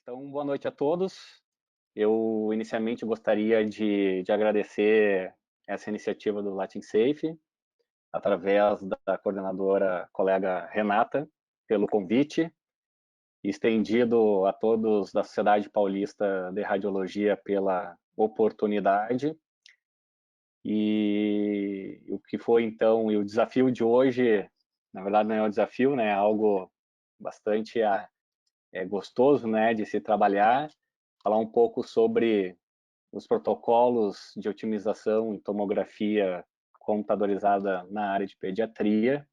Então, boa noite a todos. Eu, inicialmente, gostaria de agradecer essa iniciativa do Latin Safe, através da coordenadora colega Renata, pelo convite, estendido a todos da Sociedade Paulista de Radiologia pela oportunidade. E o que foi, então, e o desafio de hoje, na verdade não é um desafio, né, é algo bastante gostoso, né, de se trabalhar, falar um pouco sobre os protocolos de otimização em tomografia computadorizada na área de pediatria,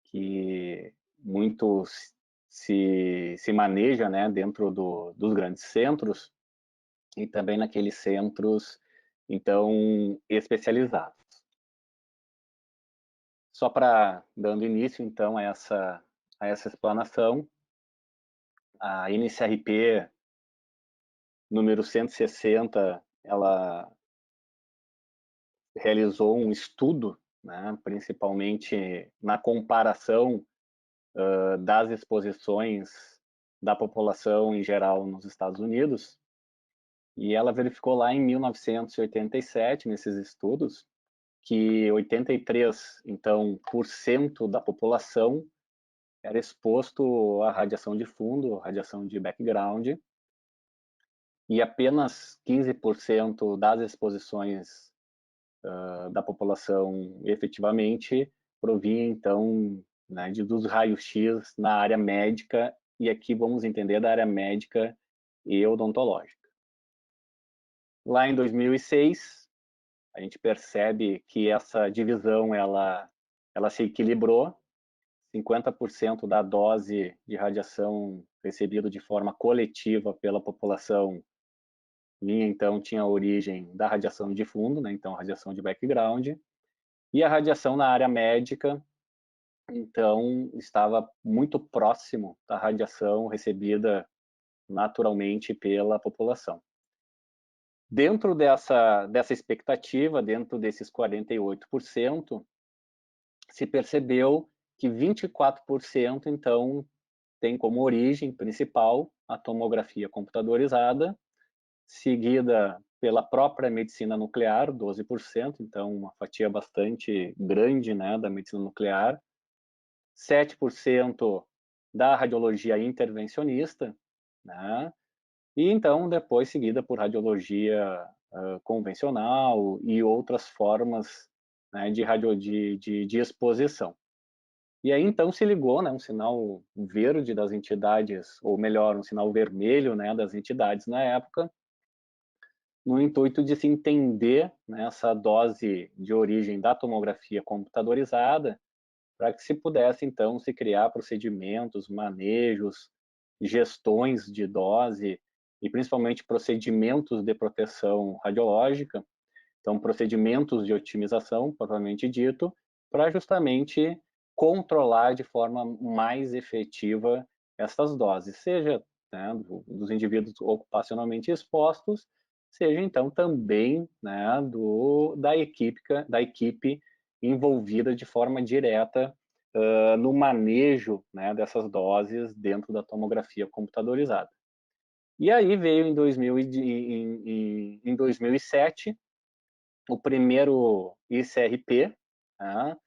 que muito se maneja, né, dentro dos grandes centros e também naqueles centros, então, especializados. Só para, dando início, então, a essa explanação, a NCRP número 160, ela realizou um estudo, né, principalmente na comparação das exposições da população em geral nos Estados Unidos, e ela verificou lá em 1987, nesses estudos, que 83, então, por cento da população era exposto à radiação de fundo, radiação de background, e apenas 15% das exposições da população efetivamente provinha, então, né, dos raios-x na área médica, e aqui vamos entender da área médica e odontológica. Lá em 2006, a gente percebe que essa divisão ela se equilibrou, 50% da dose de radiação recebida de forma coletiva pela população então tinha origem da radiação de fundo, né, então radiação de background, e a radiação na área médica, então estava muito próximo da radiação recebida naturalmente pela população. Dentro dessa expectativa, dentro desses 48%, se percebeu que 24%, então, tem como origem principal a tomografia computadorizada, seguida pela própria medicina nuclear, 12%, então uma fatia bastante grande, né, da medicina nuclear, 7% da radiologia intervencionista, né, e então depois seguida por radiologia convencional e outras formas, né, de exposição. E aí então se ligou, né, um sinal verde das entidades, ou melhor, um sinal vermelho, né, das entidades na época, no intuito de se entender, né, essa dose de origem da tomografia computadorizada, para que se pudesse, então, se criar procedimentos, manejos, gestões de dose e principalmente procedimentos de proteção radiológica, então procedimentos de otimização, propriamente dito, para justamente controlar de forma mais efetiva essas doses, seja, né, dos indivíduos ocupacionalmente expostos, seja então também, né, da equipe envolvida de forma direta no manejo, né, dessas doses dentro da tomografia computadorizada. E aí veio em 2007 o primeiro ICRP, né,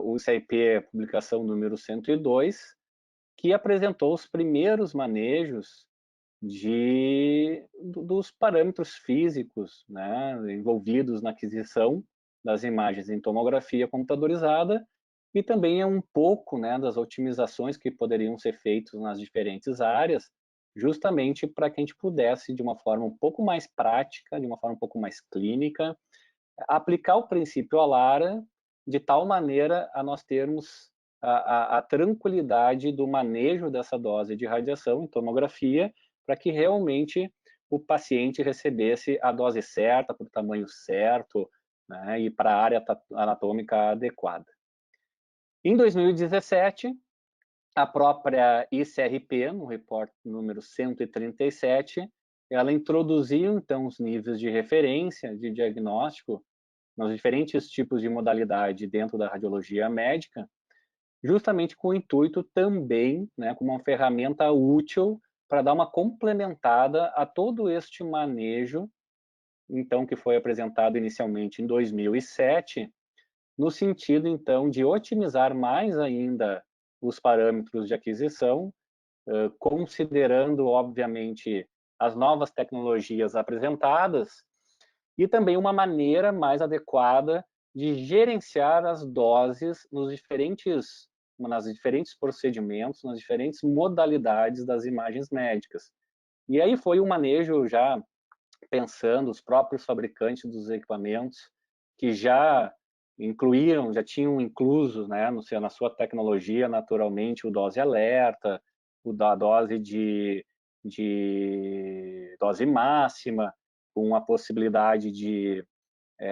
o ICRP publicação número 102, que apresentou os primeiros manejos dos parâmetros físicos, né, envolvidos na aquisição das imagens em tomografia computadorizada, e também é um pouco, né, das otimizações que poderiam ser feitas nas diferentes áreas, justamente para que a gente pudesse, de uma forma um pouco mais prática, de uma forma um pouco mais clínica, aplicar o princípio ALARA de tal maneira a nós termos a tranquilidade do manejo dessa dose de radiação em tomografia, para que realmente o paciente recebesse a dose certa, para o tamanho certo, né, e para a área anatômica adequada. Em 2017, a própria ICRP, no report número 137, ela introduziu, então, os níveis de referência de diagnóstico nos diferentes tipos de modalidade dentro da radiologia médica, justamente com o intuito também, né, como uma ferramenta útil para dar uma complementada a todo este manejo, então, que foi apresentado inicialmente em 2007, no sentido, então, de otimizar mais ainda os parâmetros de aquisição, considerando, obviamente, as novas tecnologias apresentadas e também uma maneira mais adequada de gerenciar as doses nas diferentes procedimentos, nas diferentes modalidades das imagens médicas. E aí foi um manejo já pensando os próprios fabricantes dos equipamentos que já tinham incluso, né, na sua tecnologia, naturalmente, o dose alerta, o da dose de dose máxima, com a possibilidade de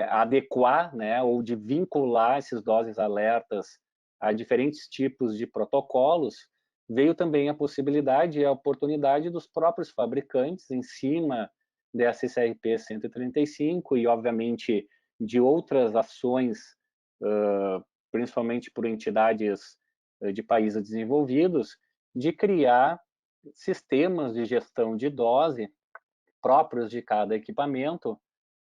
adequar, né, ou de vincular esses doses alertas a diferentes tipos de protocolos, veio também a possibilidade e a oportunidade dos próprios fabricantes, em cima dessa CRP 135 e, obviamente, de outras ações, principalmente por entidades de países desenvolvidos, de criar sistemas de gestão de dose próprios de cada equipamento,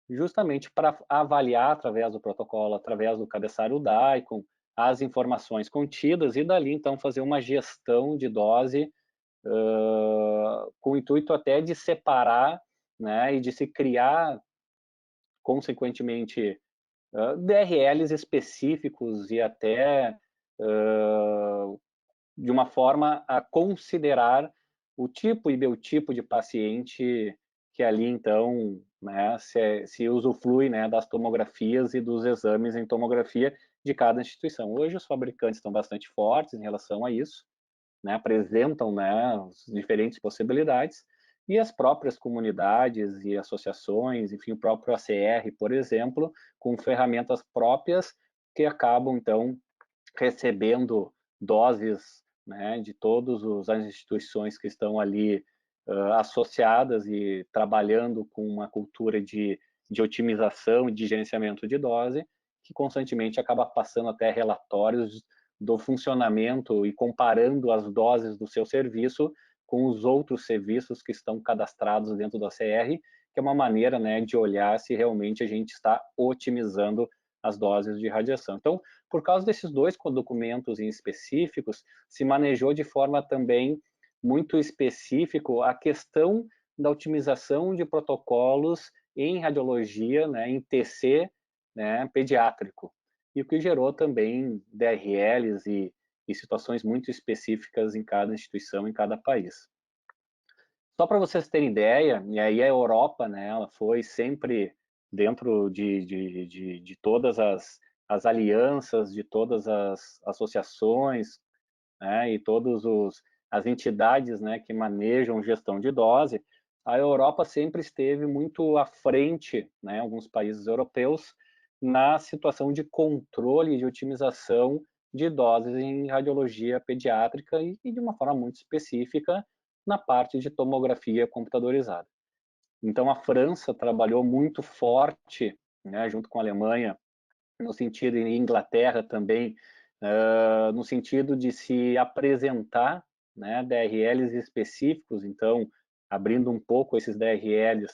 justamente para avaliar através do protocolo, através do cabeçalho DICOM, as informações contidas e dali então fazer uma gestão de dose com o intuito até de separar, né, e de se criar consequentemente DRLs específicos e até de uma forma a considerar o tipo e biotipo de paciente que ali, então, né, se usufrui, né, das tomografias e dos exames em tomografia de cada instituição. Hoje os fabricantes estão bastante fortes em relação a isso, né, apresentam, né, as diferentes possibilidades, e as próprias comunidades e associações, enfim, o próprio ACR, por exemplo, com ferramentas próprias que acabam, então, recebendo doses, né, de todas as instituições que estão ali associadas e trabalhando com uma cultura de otimização e de gerenciamento de dose, que constantemente acaba passando até relatórios do funcionamento e comparando as doses do seu serviço com os outros serviços que estão cadastrados dentro do ACR, que é uma maneira, né, de olhar se realmente a gente está otimizando as doses de radiação. Então, por causa desses dois documentos em específicos, se manejou de forma também muito específica a questão da otimização de protocolos em radiologia, né, em TC, né, pediátrico, e o que gerou também DRLs e situações muito específicas em cada instituição, em cada país. Só para vocês terem ideia, e aí a Europa, né, ela foi sempre dentro de todas as alianças, de todas as associações, né, e todas as entidades, né, que manejam gestão de dose, a Europa sempre esteve muito à frente, né, alguns países europeus, na situação de controle e de otimização de doses em radiologia pediátrica e de uma forma muito específica na parte de tomografia computadorizada. Então, a França trabalhou muito forte, né, junto com a Alemanha, no sentido, e Inglaterra também, no sentido de se apresentar, né, DRLs específicos, então, abrindo um pouco esses DRLs,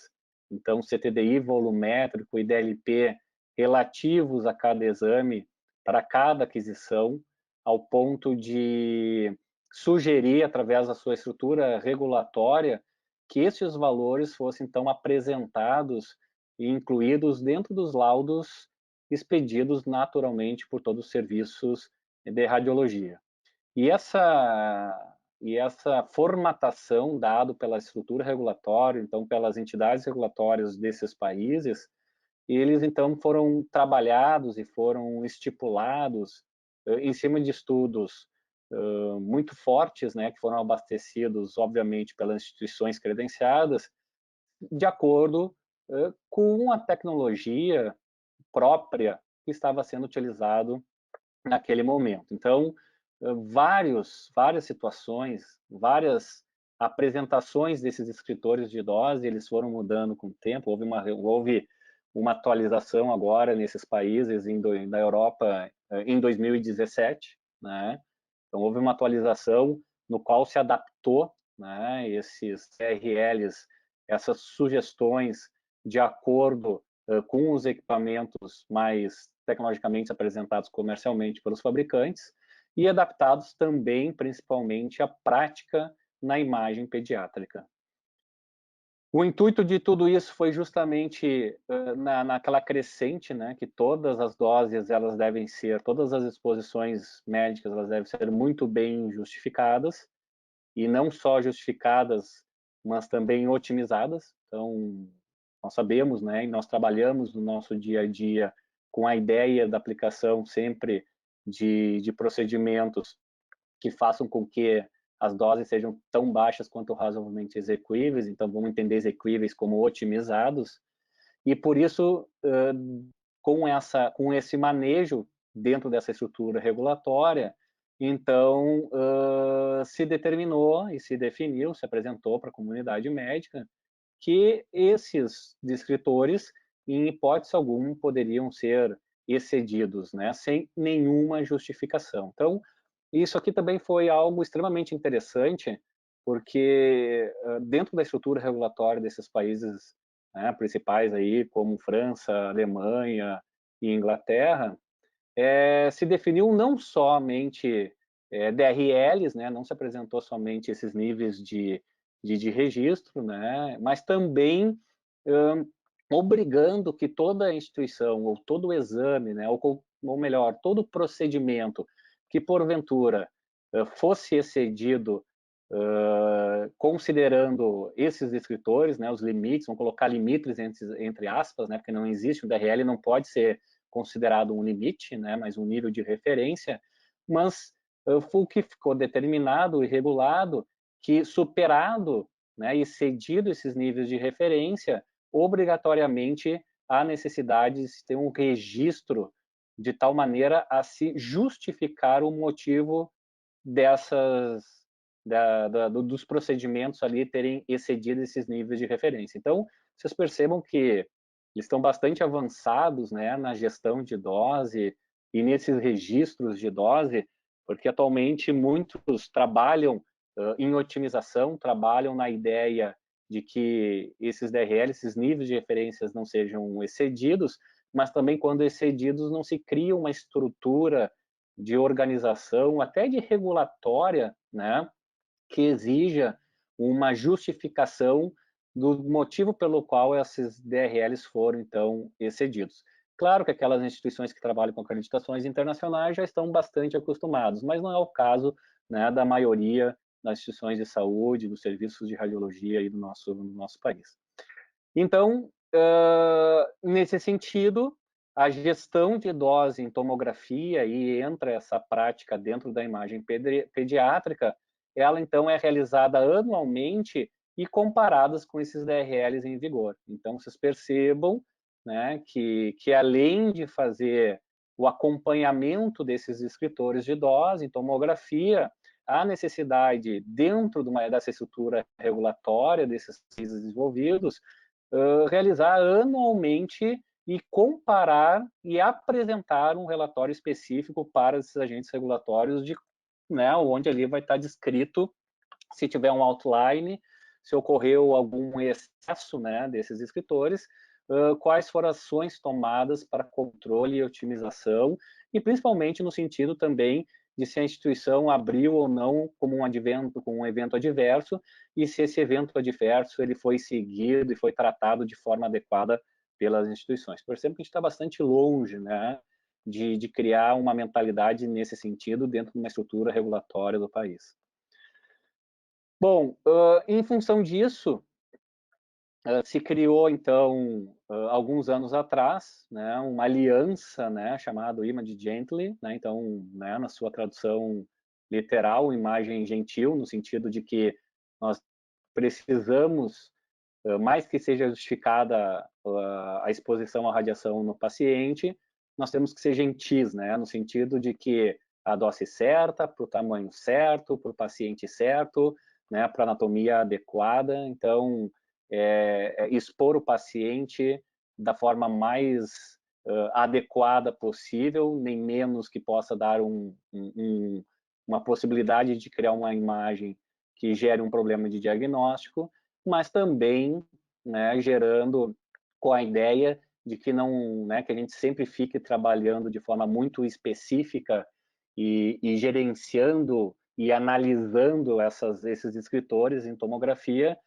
então, CTDI volumétrico e DLP relativos a cada exame, para cada aquisição, ao ponto de sugerir, através da sua estrutura regulatória, que esses valores fossem, então, apresentados e incluídos dentro dos laudos expedidos naturalmente por todos os serviços de radiologia. E essa formatação dada pela estrutura regulatória, então pelas entidades regulatórias desses países, eles então foram trabalhados e foram estipulados em cima de estudos muito fortes, né, que foram abastecidos, obviamente, pelas instituições credenciadas, de acordo com a tecnologia própria que estava sendo utilizado naquele momento. Então, várias situações, várias apresentações desses escritores de dose, eles foram mudando com o tempo, houve uma atualização agora nesses países da Europa em 2017, né? Então, houve uma atualização no qual se adaptou, né, esses CRLs, essas sugestões de acordo com os equipamentos mais tecnologicamente apresentados comercialmente pelos fabricantes e adaptados também, principalmente, à prática na imagem pediátrica. O intuito de tudo isso foi justamente naquela crescente, né, que todas as doses elas devem ser, todas as exposições médicas elas devem ser muito bem justificadas, e não só justificadas, mas também otimizadas. Então, nós sabemos, né, e nós trabalhamos no nosso dia a dia com a ideia da aplicação sempre de procedimentos que façam com que as doses sejam tão baixas quanto razoavelmente execuíveis, então vamos entender execuíveis como otimizados, e por isso, com esse manejo dentro dessa estrutura regulatória, então se determinou e se definiu, se apresentou para a comunidade médica que esses descritores, em hipótese alguma, poderiam ser excedidos, né, sem nenhuma justificação. Então, isso aqui também foi algo extremamente interessante, porque dentro da estrutura regulatória desses países, né, principais aí, como França, Alemanha e Inglaterra, se definiu não somente DRLs, né, não se apresentou somente esses níveis de registro, né, mas também obrigando que toda instituição, ou todo exame, né, ou melhor, todo procedimento que porventura fosse excedido considerando esses descritores, né, os limites, vamos colocar limites entre aspas, né, porque não existe, o DRL não pode ser considerado um limite, né, mas um nível de referência, mas foi o que ficou determinado e regulado que superado, né, e excedido esses níveis de referência, obrigatoriamente há necessidade de se ter um registro de tal maneira a se justificar o motivo dos procedimentos ali terem excedido esses níveis de referência. Então, vocês percebam que eles estão bastante avançados, né, na gestão de dose e nesses registros de dose, porque atualmente muitos trabalham em otimização, trabalham na ideia de que esses DRLs, esses níveis de referências não sejam excedidos, mas também quando excedidos não se cria uma estrutura de organização, até de regulatória, né, que exija uma justificação do motivo pelo qual esses DRLs foram, então, excedidos. Claro que aquelas instituições que trabalham com acreditações internacionais já estão bastante acostumados, mas não é o caso, né, da maioria das instituições de saúde, dos serviços de radiologia aí do nosso país. Então, nesse sentido, a gestão de dose em tomografia, e entra essa prática dentro da imagem pediátrica, ela então é realizada anualmente e comparadas com esses DRLs em vigor. Então, vocês percebam, né, que além de fazer o acompanhamento desses descritores de dose em tomografia, há necessidade, dentro dessa estrutura regulatória desses países desenvolvidos, realizar anualmente e comparar e apresentar um relatório específico para esses agentes regulatórios, né, onde ali vai estar descrito se tiver um outline, se ocorreu algum excesso, né, desses escritores, quais foram as ações tomadas para controle e otimização, e principalmente no sentido também de se a instituição abriu ou não como um evento adverso, e se esse evento adverso ele foi seguido e foi tratado de forma adequada pelas instituições. Percebo que a gente está bastante longe, né, de criar uma mentalidade nesse sentido dentro de uma estrutura regulatória do país. Bom, em função disso, se criou, então, alguns anos atrás, né, uma aliança, né, chamada Image Gently, né, então, né, na sua tradução literal, imagem gentil, no sentido de que nós precisamos, mais que seja justificada a exposição à radiação no paciente, nós temos que ser gentis, né, no sentido de que a dose certa, para o tamanho certo, para o paciente certo, né, para a anatomia adequada. Então, expor o paciente da forma mais adequada possível, nem menos que possa dar uma possibilidade de criar uma imagem que gere um problema de diagnóstico, mas também, né, gerando com a ideia de que não, né, que a gente sempre fique trabalhando de forma muito específica e gerenciando e analisando esses descritores em tomografia,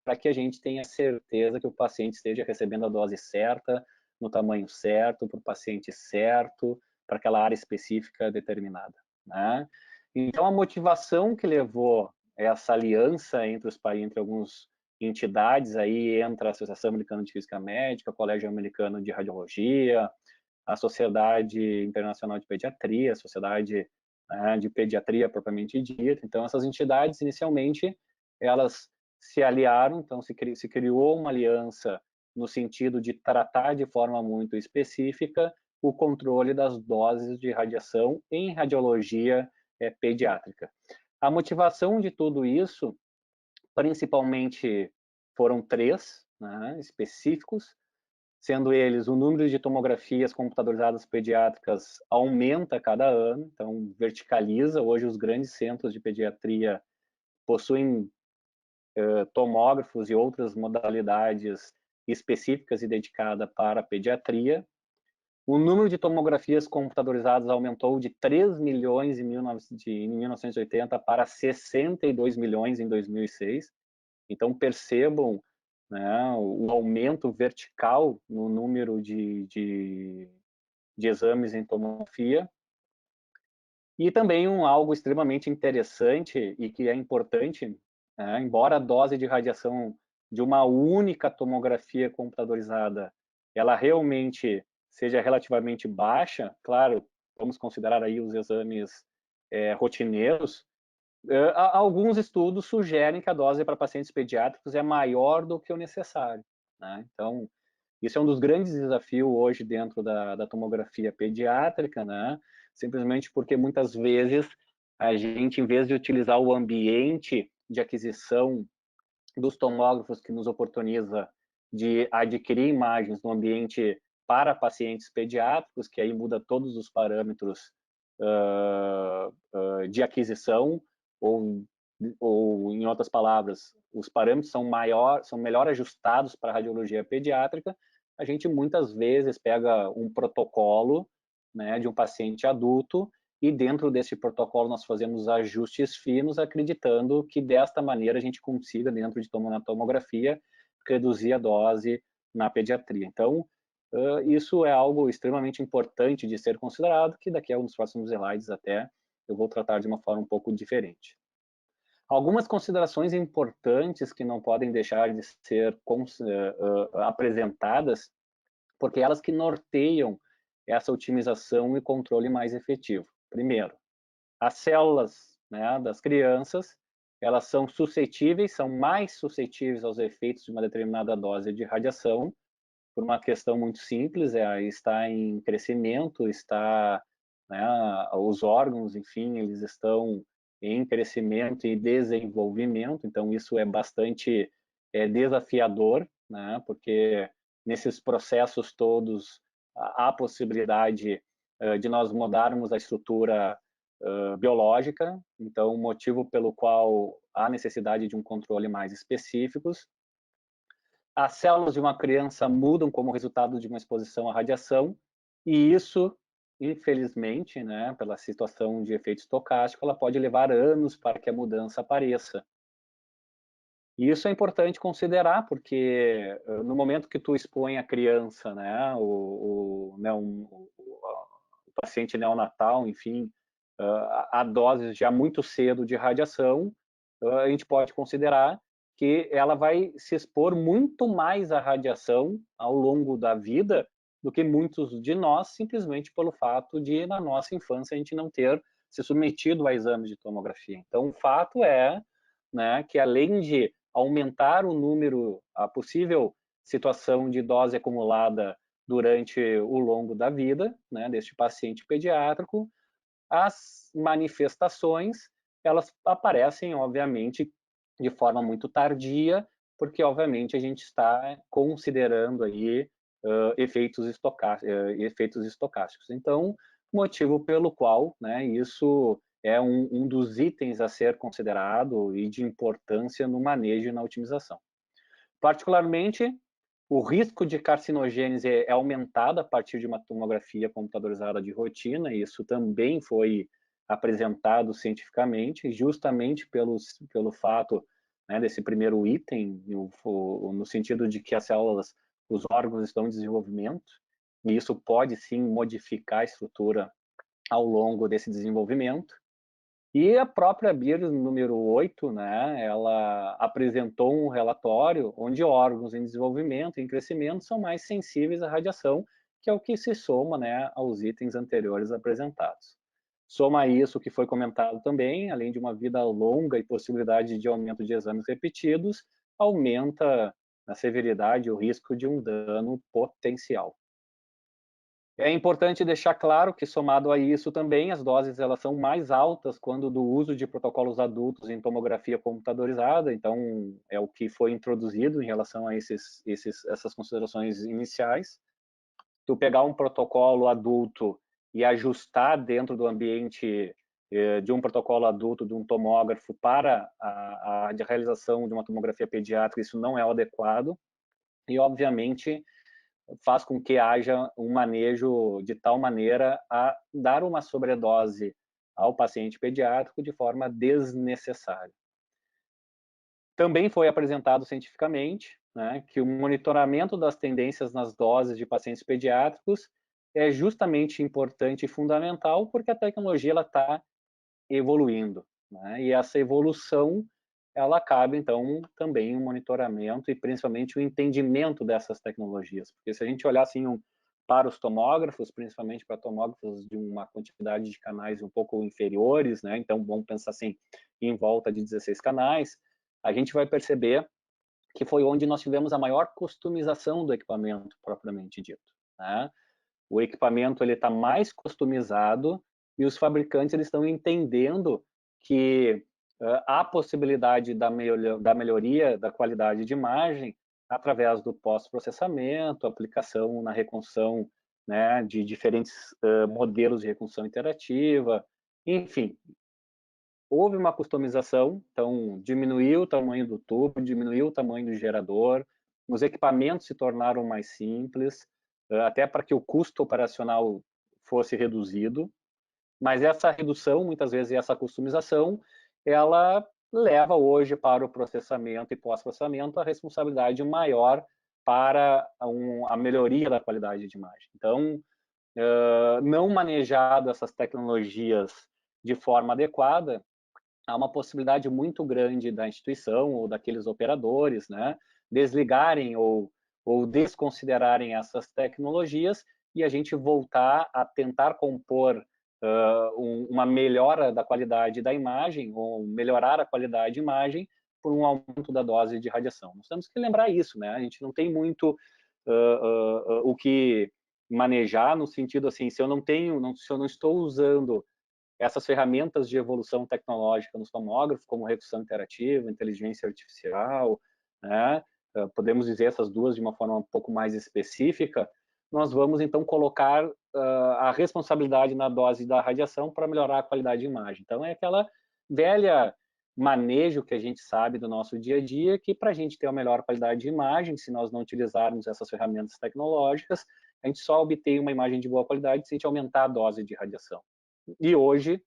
para que a gente tenha certeza que o paciente esteja recebendo a dose certa, no tamanho certo, para o paciente certo, para aquela área específica determinada, né? Então, a motivação que levou essa aliança entre algumas entidades, aí entra a Associação Americana de Física Médica, o Colégio Americano de Radiologia, a Sociedade Internacional de Pediatria, a Sociedade de Pediatria propriamente dita. Então, essas entidades, inicialmente, elas se aliaram, então se criou uma aliança no sentido de tratar de forma muito específica o controle das doses de radiação em radiologia pediátrica. A motivação de tudo isso, principalmente, foram três, né, específicos, sendo eles o número de tomografias computadorizadas pediátricas aumenta a cada ano, então verticaliza. Hoje os grandes centros de pediatria possuem tomógrafos e outras modalidades específicas e dedicadas para a pediatria. O número de tomografias computadorizadas aumentou de 3 milhões em 1980 para 62 milhões em 2006. Então, percebam, né, o aumento vertical no número de exames em tomografia. E também algo extremamente interessante e que é importante, né, embora a dose de radiação de uma única tomografia computadorizada ela realmente seja relativamente baixa, claro, vamos considerar aí os exames rotineiros, alguns estudos sugerem que a dose para pacientes pediátricos é maior do que o necessário, né? Então, isso é um dos grandes desafios hoje dentro da tomografia pediátrica, né? Simplesmente porque muitas vezes a gente, em vez de utilizar o ambiente de aquisição dos tomógrafos que nos oportuniza de adquirir imagens no ambiente para pacientes pediátricos, que aí muda todos os parâmetros de aquisição, ou em outras palavras, os parâmetros são melhor ajustados para a radiologia pediátrica. A gente muitas vezes pega um protocolo, né, de um paciente adulto, e dentro desse protocolo nós fazemos ajustes finos, acreditando que desta maneira a gente consiga, dentro de tomografia, reduzir a dose na pediatria. Então, isso é algo extremamente importante de ser considerado, que daqui a uns próximos slides até eu vou tratar de uma forma um pouco diferente. Algumas considerações importantes que não podem deixar de ser apresentadas, porque elas que norteiam essa otimização e controle mais efetivo. Primeiro, as células, né, das crianças, elas são mais suscetíveis aos efeitos de uma determinada dose de radiação, por uma questão muito simples, está em crescimento, né, os órgãos, enfim, eles estão em crescimento e desenvolvimento, então isso é bastante desafiador, né, porque nesses processos todos há a possibilidade de nós mudarmos a estrutura biológica, então o motivo pelo qual há necessidade de um controle mais específicos. As células de uma criança mudam como resultado de uma exposição à radiação, e isso, infelizmente, né, pela situação de efeito estocástico, ela pode levar anos para que a mudança apareça. E isso é importante considerar, porque no momento que tu expõe a criança, né, o paciente neonatal, enfim, a doses já muito cedo de radiação, a gente pode considerar que ela vai se expor muito mais à radiação ao longo da vida do que muitos de nós, simplesmente pelo fato de, na nossa infância, a gente não ter se submetido a exames de tomografia. Então, o fato é, né, que além de aumentar o número, a possível situação de dose acumulada durante o longo da vida, né, deste paciente pediátrico, as manifestações, elas aparecem, obviamente, de forma muito tardia, porque, obviamente, a gente está considerando aí efeitos estocásticos. Então, motivo pelo qual, né, isso é um dos itens a ser considerado e de importância no manejo e na otimização. Particularmente, o risco de carcinogênese é aumentado a partir de uma tomografia computadorizada de rotina, e isso também foi apresentado cientificamente, justamente pelo fato, né, desse primeiro item, no sentido de que as células, os órgãos estão em desenvolvimento, e isso pode sim modificar a estrutura ao longo desse desenvolvimento. E a própria BIRS número 8, né, ela apresentou um relatório onde órgãos em desenvolvimento, em crescimento, são mais sensíveis à radiação, que é o que se soma, né, aos itens anteriores apresentados. Soma a isso o que foi comentado também, além de uma vida longa e possibilidade de aumento de exames repetidos, aumenta a severidade e o risco de um dano potencial. É importante deixar claro que, somado a isso também, as doses elas são mais altas quando do uso de protocolos adultos em tomografia computadorizada, então é o que foi introduzido em relação a essas considerações iniciais. Tu pegar um protocolo adulto e ajustar dentro do ambiente de um protocolo adulto, de um tomógrafo, para a realização de uma tomografia pediátrica, isso não é o adequado, e obviamente faz com que haja um manejo de tal maneira a dar uma sobredose ao paciente pediátrico de forma desnecessária. Também foi apresentado cientificamente, né, que o monitoramento das tendências nas doses de pacientes pediátricos é justamente importante e fundamental porque a tecnologia está evoluindo, né, e essa evolução ela cabe, então, também o monitoramento e principalmente o entendimento dessas tecnologias. Porque se a gente olhar assim para os tomógrafos, principalmente para tomógrafos de uma quantidade de canais um pouco inferiores, né? Então, vamos pensar assim, em volta de 16 canais, a gente vai perceber que foi onde nós tivemos a maior customização do equipamento, propriamente dito, né? O equipamento ele está mais customizado e os fabricantes eles estão entendendo que há possibilidade da melhoria da qualidade de imagem através do pós-processamento, aplicação na reconstrução, né, de diferentes modelos de reconstrução interativa, enfim. Houve uma customização, então diminuiu o tamanho do tubo, diminuiu o tamanho do gerador, os equipamentos se tornaram mais simples, até para que o custo operacional fosse reduzido, mas essa redução, muitas vezes, e essa customização, ela leva hoje para o processamento e pós-processamento a responsabilidade maior para a melhoria da qualidade de imagem. Então, não manejado essas tecnologias de forma adequada, há uma possibilidade muito grande da instituição ou daqueles operadores, né, desligarem ou desconsiderarem essas tecnologias e a gente voltar a tentar compor uma melhora da qualidade da imagem ou melhorar a qualidade de imagem por um aumento da dose de radiação. Nós temos que lembrar isso, né? A gente não tem muito o que manejar no sentido assim, se eu não estou usando essas ferramentas de evolução tecnológica nos tomógrafos, como reconstrução interativa, inteligência artificial, né? Podemos dizer essas duas de uma forma um pouco mais específica, nós vamos então colocar a responsabilidade na dose da radiação para melhorar a qualidade de imagem. Então é aquela velha manejo que a gente sabe do nosso dia a dia, que para a gente ter uma melhor qualidade de imagem, se nós não utilizarmos essas ferramentas tecnológicas, a gente só obtém uma imagem de boa qualidade se a gente aumentar a dose de radiação. E hoje,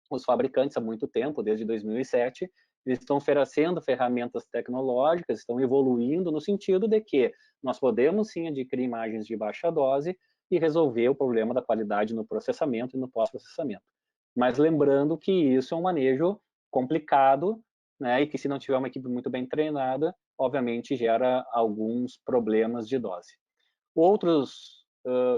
os fabricantes, há muito tempo, desde 2007, eles estão oferecendo ferramentas tecnológicas, estão evoluindo no sentido de que nós podemos sim adquirir imagens de baixa dose e resolver o problema da qualidade no processamento e no pós-processamento. Mas lembrando que isso é um manejo complicado, né, e que se não tiver uma equipe muito bem treinada, obviamente gera alguns problemas de dose. Outras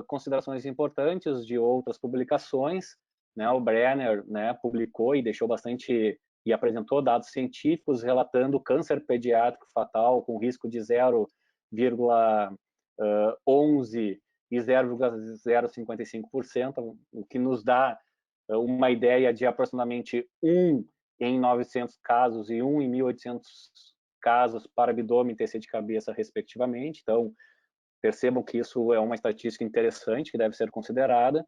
considerações importantes de outras publicações, né, o Brenner, né, publicou e deixou bastante e apresentou dados científicos relatando câncer pediátrico fatal com risco de 0,11 e 0,055%, o que nos dá uma ideia de aproximadamente 1 em 900 casos e 1 em 1.800 casos para abdômen e TC de cabeça, respectivamente. Então, percebam que isso é uma estatística interessante que deve ser considerada.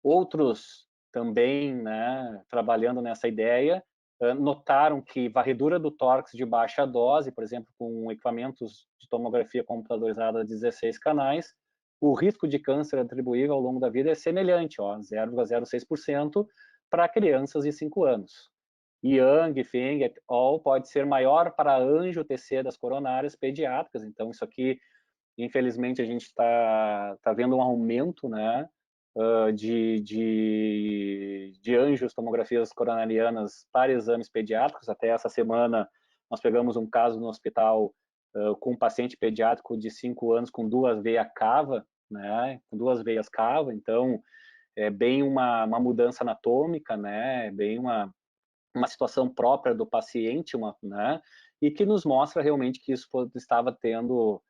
Outros também, né, trabalhando nessa ideia, notaram que varredura do tórax de baixa dose, por exemplo, com equipamentos de tomografia computadorizada de 16 canais, o risco de câncer atribuível ao longo da vida é semelhante, 0,06% para crianças de 5 anos. Yang, Feng et al. Pode ser maior para angio-TC das coronárias pediátricas, então isso aqui, infelizmente, a gente está vendo um aumento, né, de angios, tomografias coronarianas para exames pediátricos. Até essa semana nós pegamos um caso no hospital com um paciente pediátrico de 5 anos com 2 veias cava, né, com 2 veias cava, então é bem uma mudança anatômica, né, bem uma situação própria do paciente, né, e que nos mostra realmente que isso estava tendo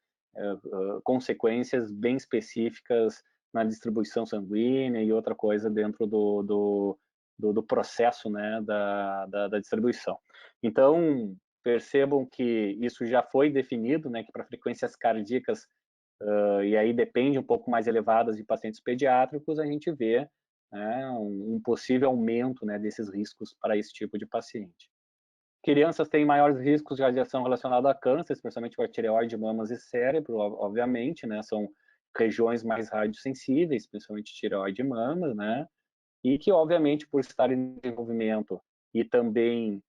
consequências bem específicas na distribuição sanguínea e outra coisa dentro do processo, né, da distribuição. Então, percebam que isso já foi definido, né, que para frequências cardíacas, e aí depende um pouco mais elevadas de pacientes pediátricos, a gente vê, né, um possível aumento, né, desses riscos para esse tipo de paciente. Crianças têm maiores riscos de radiação relacionada a câncer, especialmente com a tireoide, mamas e cérebro, obviamente, né? São regiões mais radiosensíveis, principalmente tireoide e mamas, né? E que, obviamente, por estar em desenvolvimento e também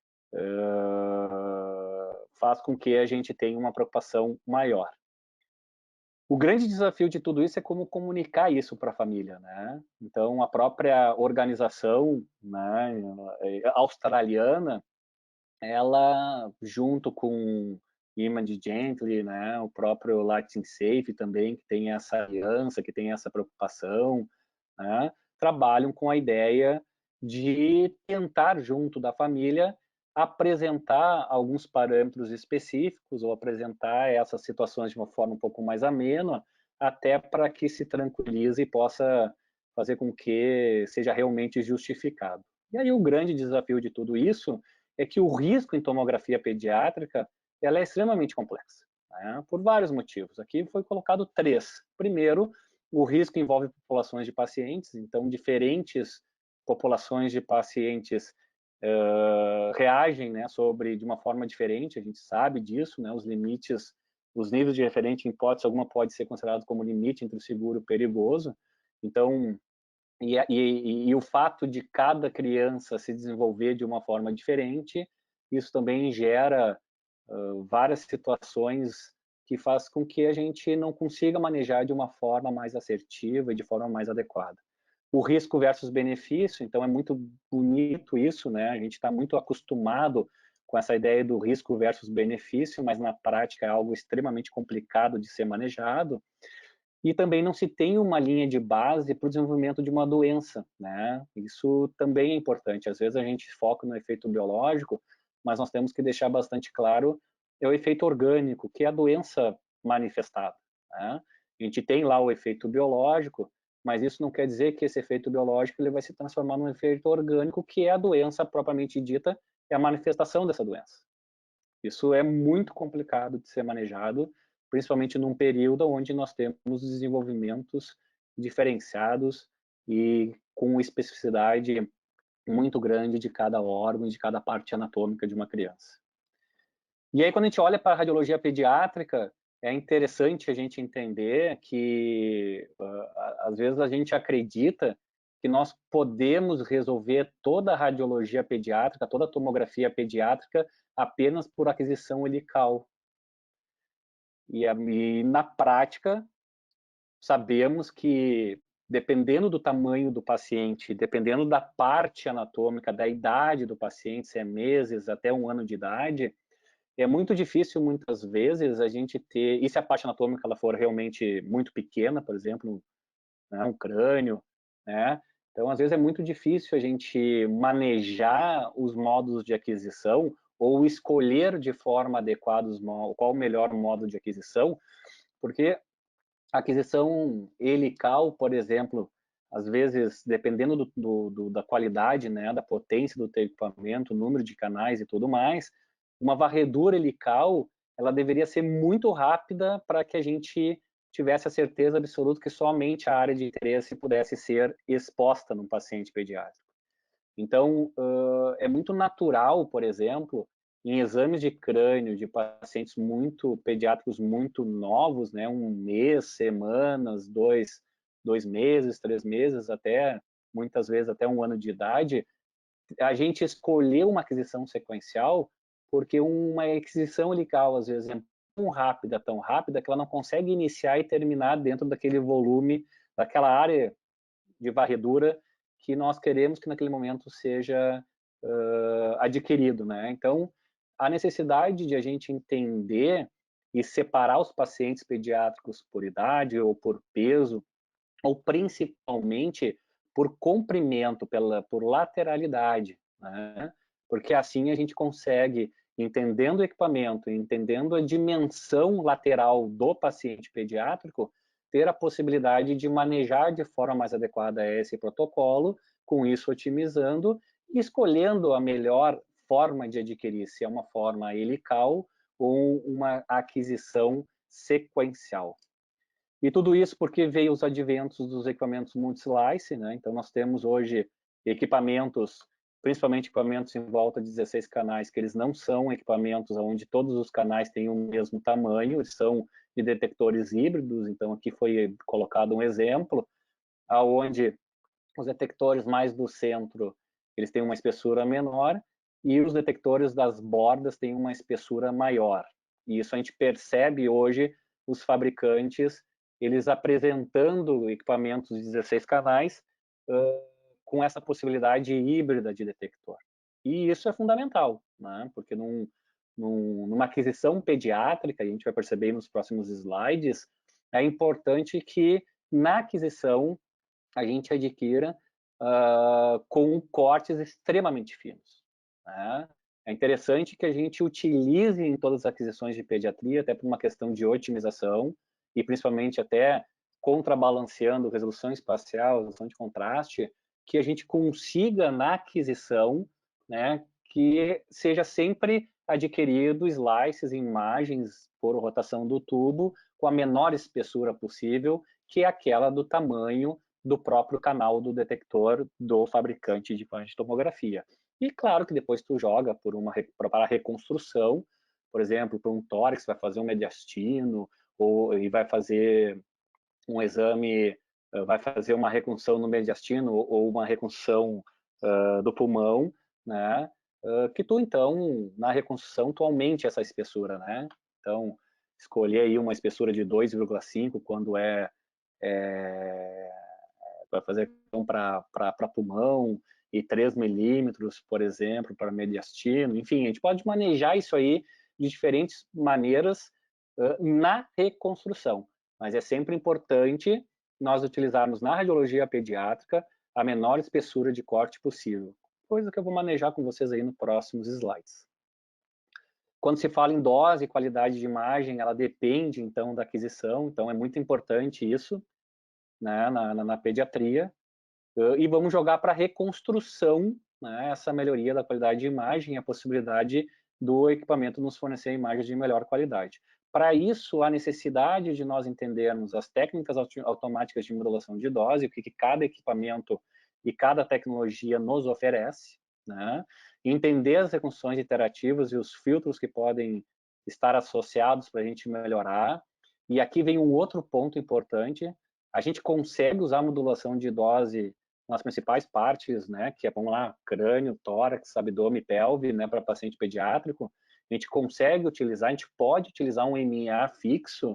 faz com que a gente tenha uma preocupação maior. O grande desafio de tudo isso é como comunicar isso para a família, né? Então, a própria organização, né, australiana, ela, junto com Image Gently, né, o próprio Latin Safe também, que tem essa aliança, que tem essa preocupação, né, trabalham com a ideia de tentar, junto da família, apresentar alguns parâmetros específicos ou apresentar essas situações de uma forma um pouco mais amena, até para que se tranquilize e possa fazer com que seja realmente justificado. E aí o grande desafio de tudo isso é que o risco em tomografia pediátrica ela é extremamente complexa, né, por vários motivos. Aqui foi colocado 3. Primeiro, o risco envolve populações de pacientes, então diferentes populações de pacientes reagem, né, de uma forma diferente, a gente sabe disso, né, os limites, os níveis de referente, em hipótese alguma, pode ser considerado como limite entre o seguro e o perigoso. Então, e o fato de cada criança se desenvolver de uma forma diferente, isso também gera várias situações que faz com que a gente não consiga manejar de uma forma mais assertiva e de forma mais adequada. O risco versus benefício, então é muito bonito isso, né? A gente está muito acostumado com essa ideia do risco versus benefício, mas na prática é algo extremamente complicado de ser manejado. E também não se tem uma linha de base para o desenvolvimento de uma doença, né? Isso também é importante. Às vezes a gente foca no efeito biológico, mas nós temos que deixar bastante claro é o efeito orgânico, que é a doença manifestada, né? A gente tem lá o efeito biológico, mas isso não quer dizer que esse efeito biológico ele vai se transformar num efeito orgânico, que é a doença propriamente dita, é a manifestação dessa doença. Isso é muito complicado de ser manejado, principalmente num período onde nós temos desenvolvimentos diferenciados e com especificidade muito grande de cada órgão e de cada parte anatômica de uma criança. E aí, quando a gente olha para a radiologia pediátrica, é interessante a gente entender que, às vezes, a gente acredita que nós podemos resolver toda a radiologia pediátrica, toda a tomografia pediátrica, apenas por aquisição helical. E na prática, sabemos que, dependendo do tamanho do paciente, dependendo da parte anatômica, da idade do paciente, se é meses até 1 ano de idade, é muito difícil, muitas vezes, a gente ter... E se a parte anatômica ela for realmente muito pequena, por exemplo, né, um crânio, né? Então, às vezes, é muito difícil a gente manejar os modos de aquisição ou escolher de forma adequada qual o melhor modo de aquisição, porque a aquisição helical, por exemplo, às vezes, dependendo da qualidade, né, da potência do teu equipamento, número de canais e tudo mais, uma varredura helical, ela deveria ser muito rápida para que a gente tivesse a certeza absoluta que somente a área de interesse pudesse ser exposta num paciente pediátrico. Então, é muito natural, por exemplo, em exames de crânio de pacientes pediátricos muito novos, né, 1 mês, semanas, 2 meses, 3 meses, até muitas vezes até 1 ano de idade, a gente escolheu uma aquisição sequencial porque uma aquisição helical, às vezes, é tão rápida, que ela não consegue iniciar e terminar dentro daquele volume, daquela área de varredura que nós queremos que naquele momento seja adquirido, né? Então, a necessidade de a gente entender e separar os pacientes pediátricos por idade ou por peso, ou principalmente por comprimento, por lateralidade, né? Porque assim a gente consegue, entendendo o equipamento, entendendo a dimensão lateral do paciente pediátrico, ter a possibilidade de manejar de forma mais adequada esse protocolo, com isso otimizando e escolhendo a melhor forma de adquirir, se é uma forma helical ou uma aquisição sequencial. E tudo isso porque veio os adventos dos equipamentos multi-slice, né? Então nós temos hoje equipamentos, principalmente equipamentos em volta de 16 canais, que eles não são equipamentos onde todos os canais têm o mesmo tamanho, eles são de detectores híbridos. Então aqui foi colocado um exemplo aonde os detectores mais do centro, eles têm uma espessura menor e os detectores das bordas têm uma espessura maior. E isso a gente percebe hoje os fabricantes eles apresentando equipamentos de 16 canais com essa possibilidade híbrida de detector. E isso é fundamental, né? Porque numa aquisição pediátrica, a gente vai perceber nos próximos slides, é importante que na aquisição a gente adquira com cortes extremamente finos, né? É interessante que a gente utilize em todas as aquisições de pediatria, até por uma questão de otimização, e principalmente até contrabalanceando resolução espacial, resolução de contraste, que a gente consiga na aquisição, né, que seja sempre adquirido slices, imagens por rotação do tubo com a menor espessura possível, que é aquela do tamanho do próprio canal do detector do fabricante de equipamento de tomografia. E claro que depois tu joga para a reconstrução, por exemplo, para um tórax, vai fazer um mediastino, e vai fazer um exame, vai fazer uma reconstrução no mediastino ou uma reconstrução do pulmão, né? Que tu, então, na reconstrução, tu aumente essa espessura, né? Então, escolher aí uma espessura de 2,5 quando vai fazer para pulmão, e 3 milímetros, por exemplo, para mediastino. Enfim, a gente pode manejar isso aí de diferentes maneiras na reconstrução, mas é sempre importante nós utilizarmos na radiologia pediátrica a menor espessura de corte possível, coisa que eu vou manejar com vocês aí nos próximos slides. Quando se fala em dose e qualidade de imagem, ela depende, então, da aquisição, então é muito importante isso, né, na pediatria. E vamos jogar para reconstrução, né, essa melhoria da qualidade de imagem, a possibilidade do equipamento nos fornecer imagens de melhor qualidade. Para isso, a necessidade de nós entendermos as técnicas automáticas de modulação de dose, o que cada equipamento e cada tecnologia nos oferece, né? Entender as reconstruções iterativas e os filtros que podem estar associados para a gente melhorar. E aqui vem um outro ponto importante: a gente consegue usar a modulação de dose nas principais partes, né, que é, vamos lá, crânio, tórax, abdômen, pelve, né, para paciente pediátrico. A gente consegue utilizar, a gente pode utilizar um MA fixo,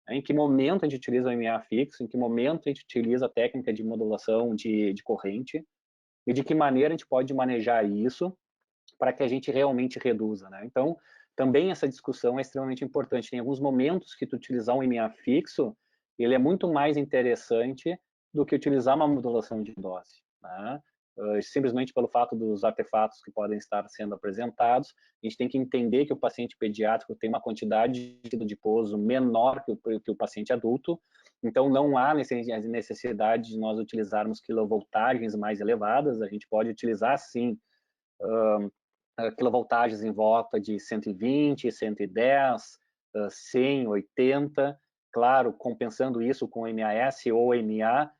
né? Em que momento a gente utiliza o MA fixo, em que momento a gente utiliza a técnica de modulação de corrente, e de que maneira a gente pode manejar isso para que a gente realmente reduza, né? Então, também essa discussão é extremamente importante. Tem alguns momentos que tu utilizar um MA fixo, ele é muito mais interessante do que utilizar uma modulação de dose, né? Simplesmente pelo fato dos artefatos que podem estar sendo apresentados, a gente tem que entender que o paciente pediátrico tem uma quantidade de pouso menor que o paciente adulto, então não há necessidade de nós utilizarmos quilovoltagens mais elevadas. A gente pode utilizar, sim, quilovoltagens em volta de 120, 110, 100, 80, claro, compensando isso com MAS ou MA,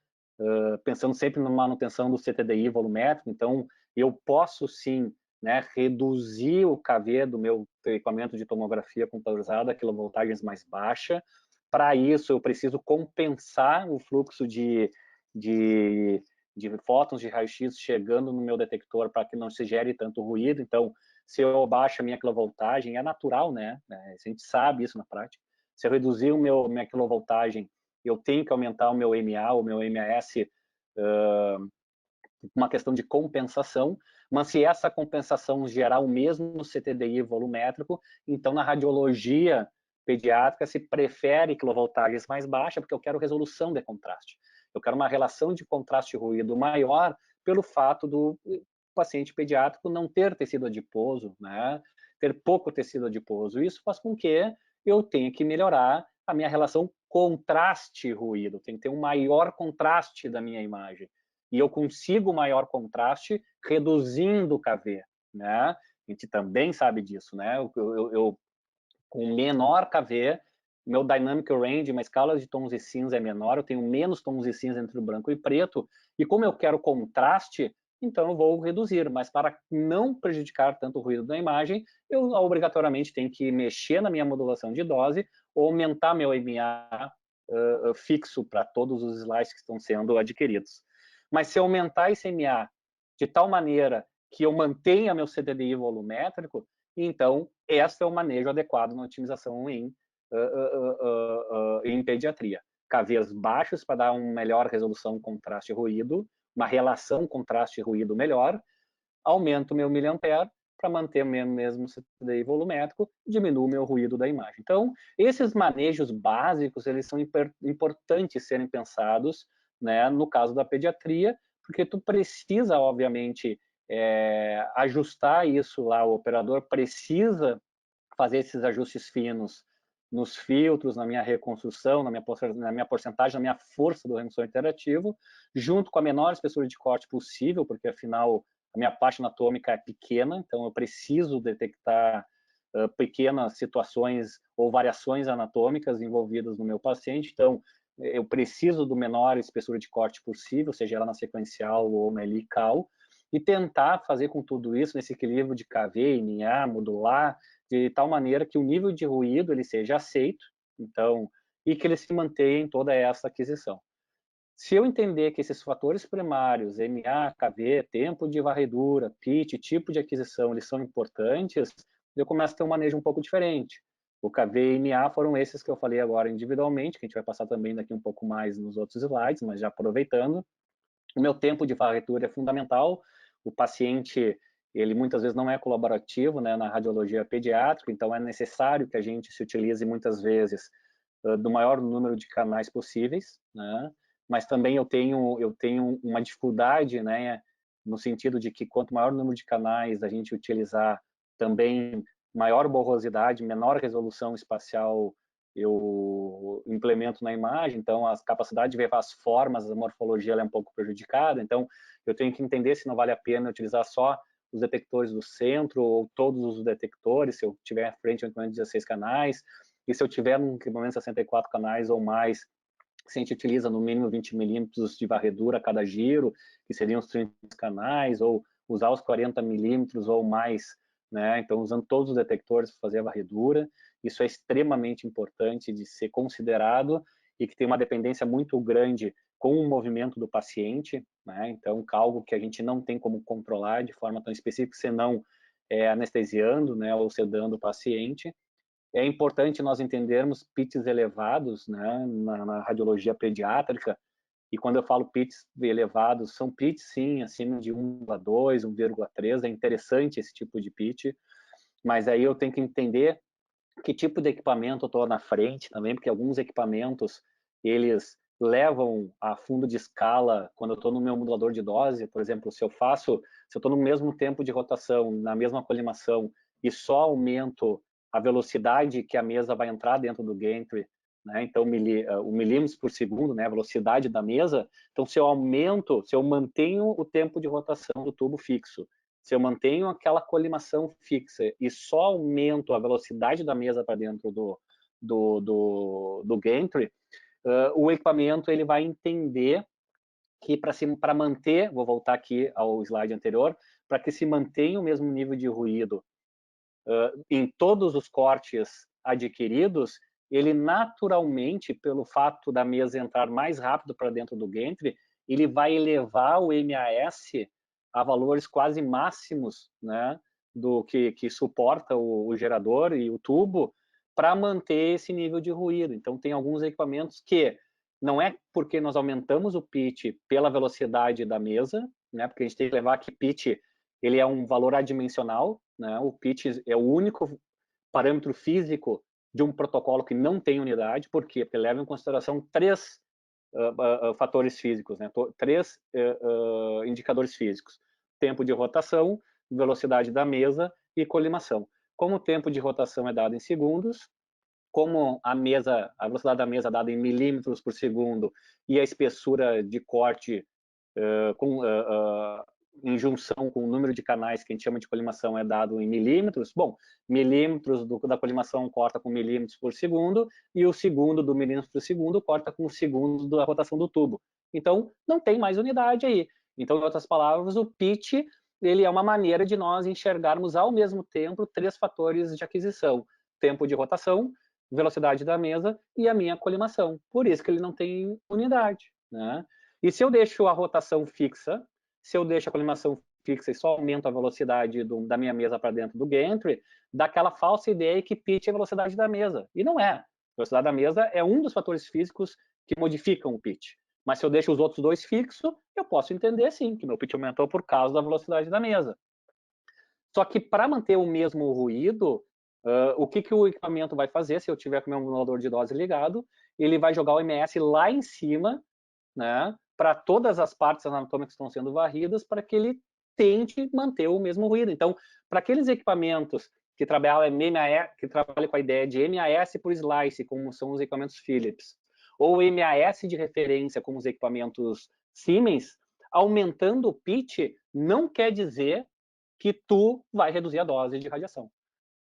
pensando sempre na manutenção do CTDI volumétrico. Então, eu posso sim, né, reduzir o KV do meu equipamento de tomografia computadorizada a quilovoltagens mais baixa. Para isso, eu preciso compensar o fluxo de fótons de raio-x chegando no meu detector para que não se gere tanto ruído. Então, se eu baixo a minha quilovoltagem, é natural, né? A gente sabe isso na prática. Se eu reduzir minha quilovoltagem, eu tenho que aumentar o meu MA, o meu MAS, uma questão de compensação, mas se essa compensação gerar o mesmo CTDI volumétrico, então na radiologia pediátrica se prefere quilovoltagens mais baixas, porque eu quero resolução de contraste. Eu quero uma relação de contraste-ruído maior pelo fato do paciente pediátrico não ter tecido adiposo, né? Ter pouco tecido adiposo. Isso faz com que eu tenha que melhorar a minha relação contraste-ruído. Tem que ter um maior contraste da minha imagem. E eu consigo maior contraste reduzindo o KV, né? A gente também sabe disso, né? Eu com menor KV, meu dynamic range, uma escala de tons de cinza é menor, eu tenho menos tons de cinza entre o branco e preto, e como eu quero contraste, então eu vou reduzir, mas para não prejudicar tanto o ruído da imagem, eu obrigatoriamente tenho que mexer na minha modulação de dose ou aumentar meu MA fixo para todos os slides que estão sendo adquiridos. Mas se eu aumentar esse MA de tal maneira que eu mantenha meu CTDI volumétrico, então esse é o manejo adequado na otimização em pediatria. KVs baixos para dar uma melhor resolução contraste-ruído, uma relação contraste-ruído melhor, aumento o meu miliampere para manter o mesmo CTDI volumétrico, diminuo o meu ruído da imagem. Então, esses manejos básicos, eles são importantes serem pensados, né, no caso da pediatria, porque tu precisa, obviamente, ajustar isso lá, o operador precisa fazer esses ajustes finos nos filtros, na minha reconstrução, na minha porcentagem, na minha força do remissor interativo, junto com a menor espessura de corte possível, porque afinal a minha parte anatômica é pequena, então eu preciso detectar pequenas situações ou variações anatômicas envolvidas no meu paciente, então eu preciso do menor espessura de corte possível, seja ela na sequencial ou na helical, e tentar fazer com tudo isso, nesse equilíbrio de KV, NA, modular, de tal maneira que o nível de ruído ele seja aceito, então, e que ele se mantenha em toda essa aquisição. Se eu entender que esses fatores primários, MA, KV, tempo de varredura, pitch, tipo de aquisição, eles são importantes, eu começo a ter um manejo um pouco diferente. O KV e MA foram esses que eu falei agora individualmente, que a gente vai passar também daqui um pouco mais nos outros slides, mas já aproveitando. O meu tempo de varredura é fundamental. O paciente, ele muitas vezes não é colaborativo, né, na radiologia pediátrica, então é necessário que a gente se utilize muitas vezes do maior número de canais possíveis, né? Mas também eu tenho uma dificuldade, né, no sentido de que quanto maior o número de canais a gente utilizar, também maior borrosidade, menor resolução espacial eu implemento na imagem, então a capacidade de ver as formas, a morfologia ela é um pouco prejudicada, então eu tenho que entender se não vale a pena utilizar só os detectores do centro ou todos os detectores, se eu tiver à frente um equipamento de 16 canais, e se eu tiver um equipamento de 64 canais ou mais, se a gente utiliza no mínimo 20 milímetros de varredura a cada giro, que seriam os 30 canais, ou usar os 40 milímetros ou mais, né? Então, usando todos os detectores para fazer a varredura. Isso é extremamente importante de ser considerado e que tem uma dependência muito grande com o movimento do paciente, né? Então, algo que a gente não tem como controlar de forma tão específica, senão anestesiando, né, ou sedando o paciente. É importante nós entendermos pitches elevados, né, na radiologia pediátrica, e quando eu falo pitches elevados, são pitches, sim, acima de 1,2, 1,3, é interessante esse tipo de pitch, mas aí eu tenho que entender que tipo de equipamento eu estou na frente também, porque alguns equipamentos, eles levam a fundo de escala, quando eu estou no meu modulador de dose, por exemplo, se eu estou no mesmo tempo de rotação, na mesma colimação, e só aumento a velocidade que a mesa vai entrar dentro do gantry, né? Então, o milímetros por segundo, né? A velocidade da mesa. Então, se eu mantenho o tempo de rotação do tubo fixo, se eu mantenho aquela colimação fixa e só aumento a velocidade da mesa para dentro do gantry, o equipamento ele vai entender que para manter, vou voltar aqui ao slide anterior, para que se mantenha o mesmo nível de ruído em todos os cortes adquiridos, ele naturalmente, pelo fato da mesa entrar mais rápido para dentro do gantry, ele vai elevar o MAS a valores quase máximos, né, do que suporta o gerador e o tubo, para manter esse nível de ruído. Então, tem alguns equipamentos que não é porque nós aumentamos o pitch pela velocidade da mesa, né, porque a gente tem que levar que pitch ele é um valor adimensional, né, o pitch é o único parâmetro físico de um protocolo que não tem unidade. Por quê? Porque leva em consideração três fatores físicos, né, três indicadores físicos: tempo de rotação, velocidade da mesa e colimação. Como o tempo de rotação é dado em segundos, como a velocidade da mesa é dada em milímetros por segundo e a espessura de corte em junção com o número de canais que a gente chama de colimação é dado em milímetros, bom, milímetros da colimação corta com milímetros por segundo e o segundo do milímetro por segundo corta com o segundo da rotação do tubo. Então, não tem mais unidade aí. Então, em outras palavras, o pitch ele é uma maneira de nós enxergarmos ao mesmo tempo três fatores de aquisição: tempo de rotação, velocidade da mesa e a minha colimação. Por isso que ele não tem unidade, né? E se eu deixo a rotação fixa, se eu deixo a colimação fixa e só aumento a velocidade da minha mesa para dentro do gantry, dá aquela falsa ideia que pitch é a velocidade da mesa. E não é. A velocidade da mesa é um dos fatores físicos que modificam o pitch. Mas se eu deixo os outros dois fixos, eu posso entender sim que meu pitch aumentou por causa da velocidade da mesa. Só que para manter o mesmo ruído, o que o equipamento vai fazer se eu tiver com o meu modulador de dose ligado? Ele vai jogar o MS lá em cima, né, para todas as partes anatômicas que estão sendo varridas, para que ele tente manter o mesmo ruído. Então, para aqueles equipamentos que trabalham com a ideia de MAS por slice, como são os equipamentos Philips, ou MAS de referência, como os equipamentos Siemens, aumentando o pitch não quer dizer que tu vai reduzir a dose de radiação,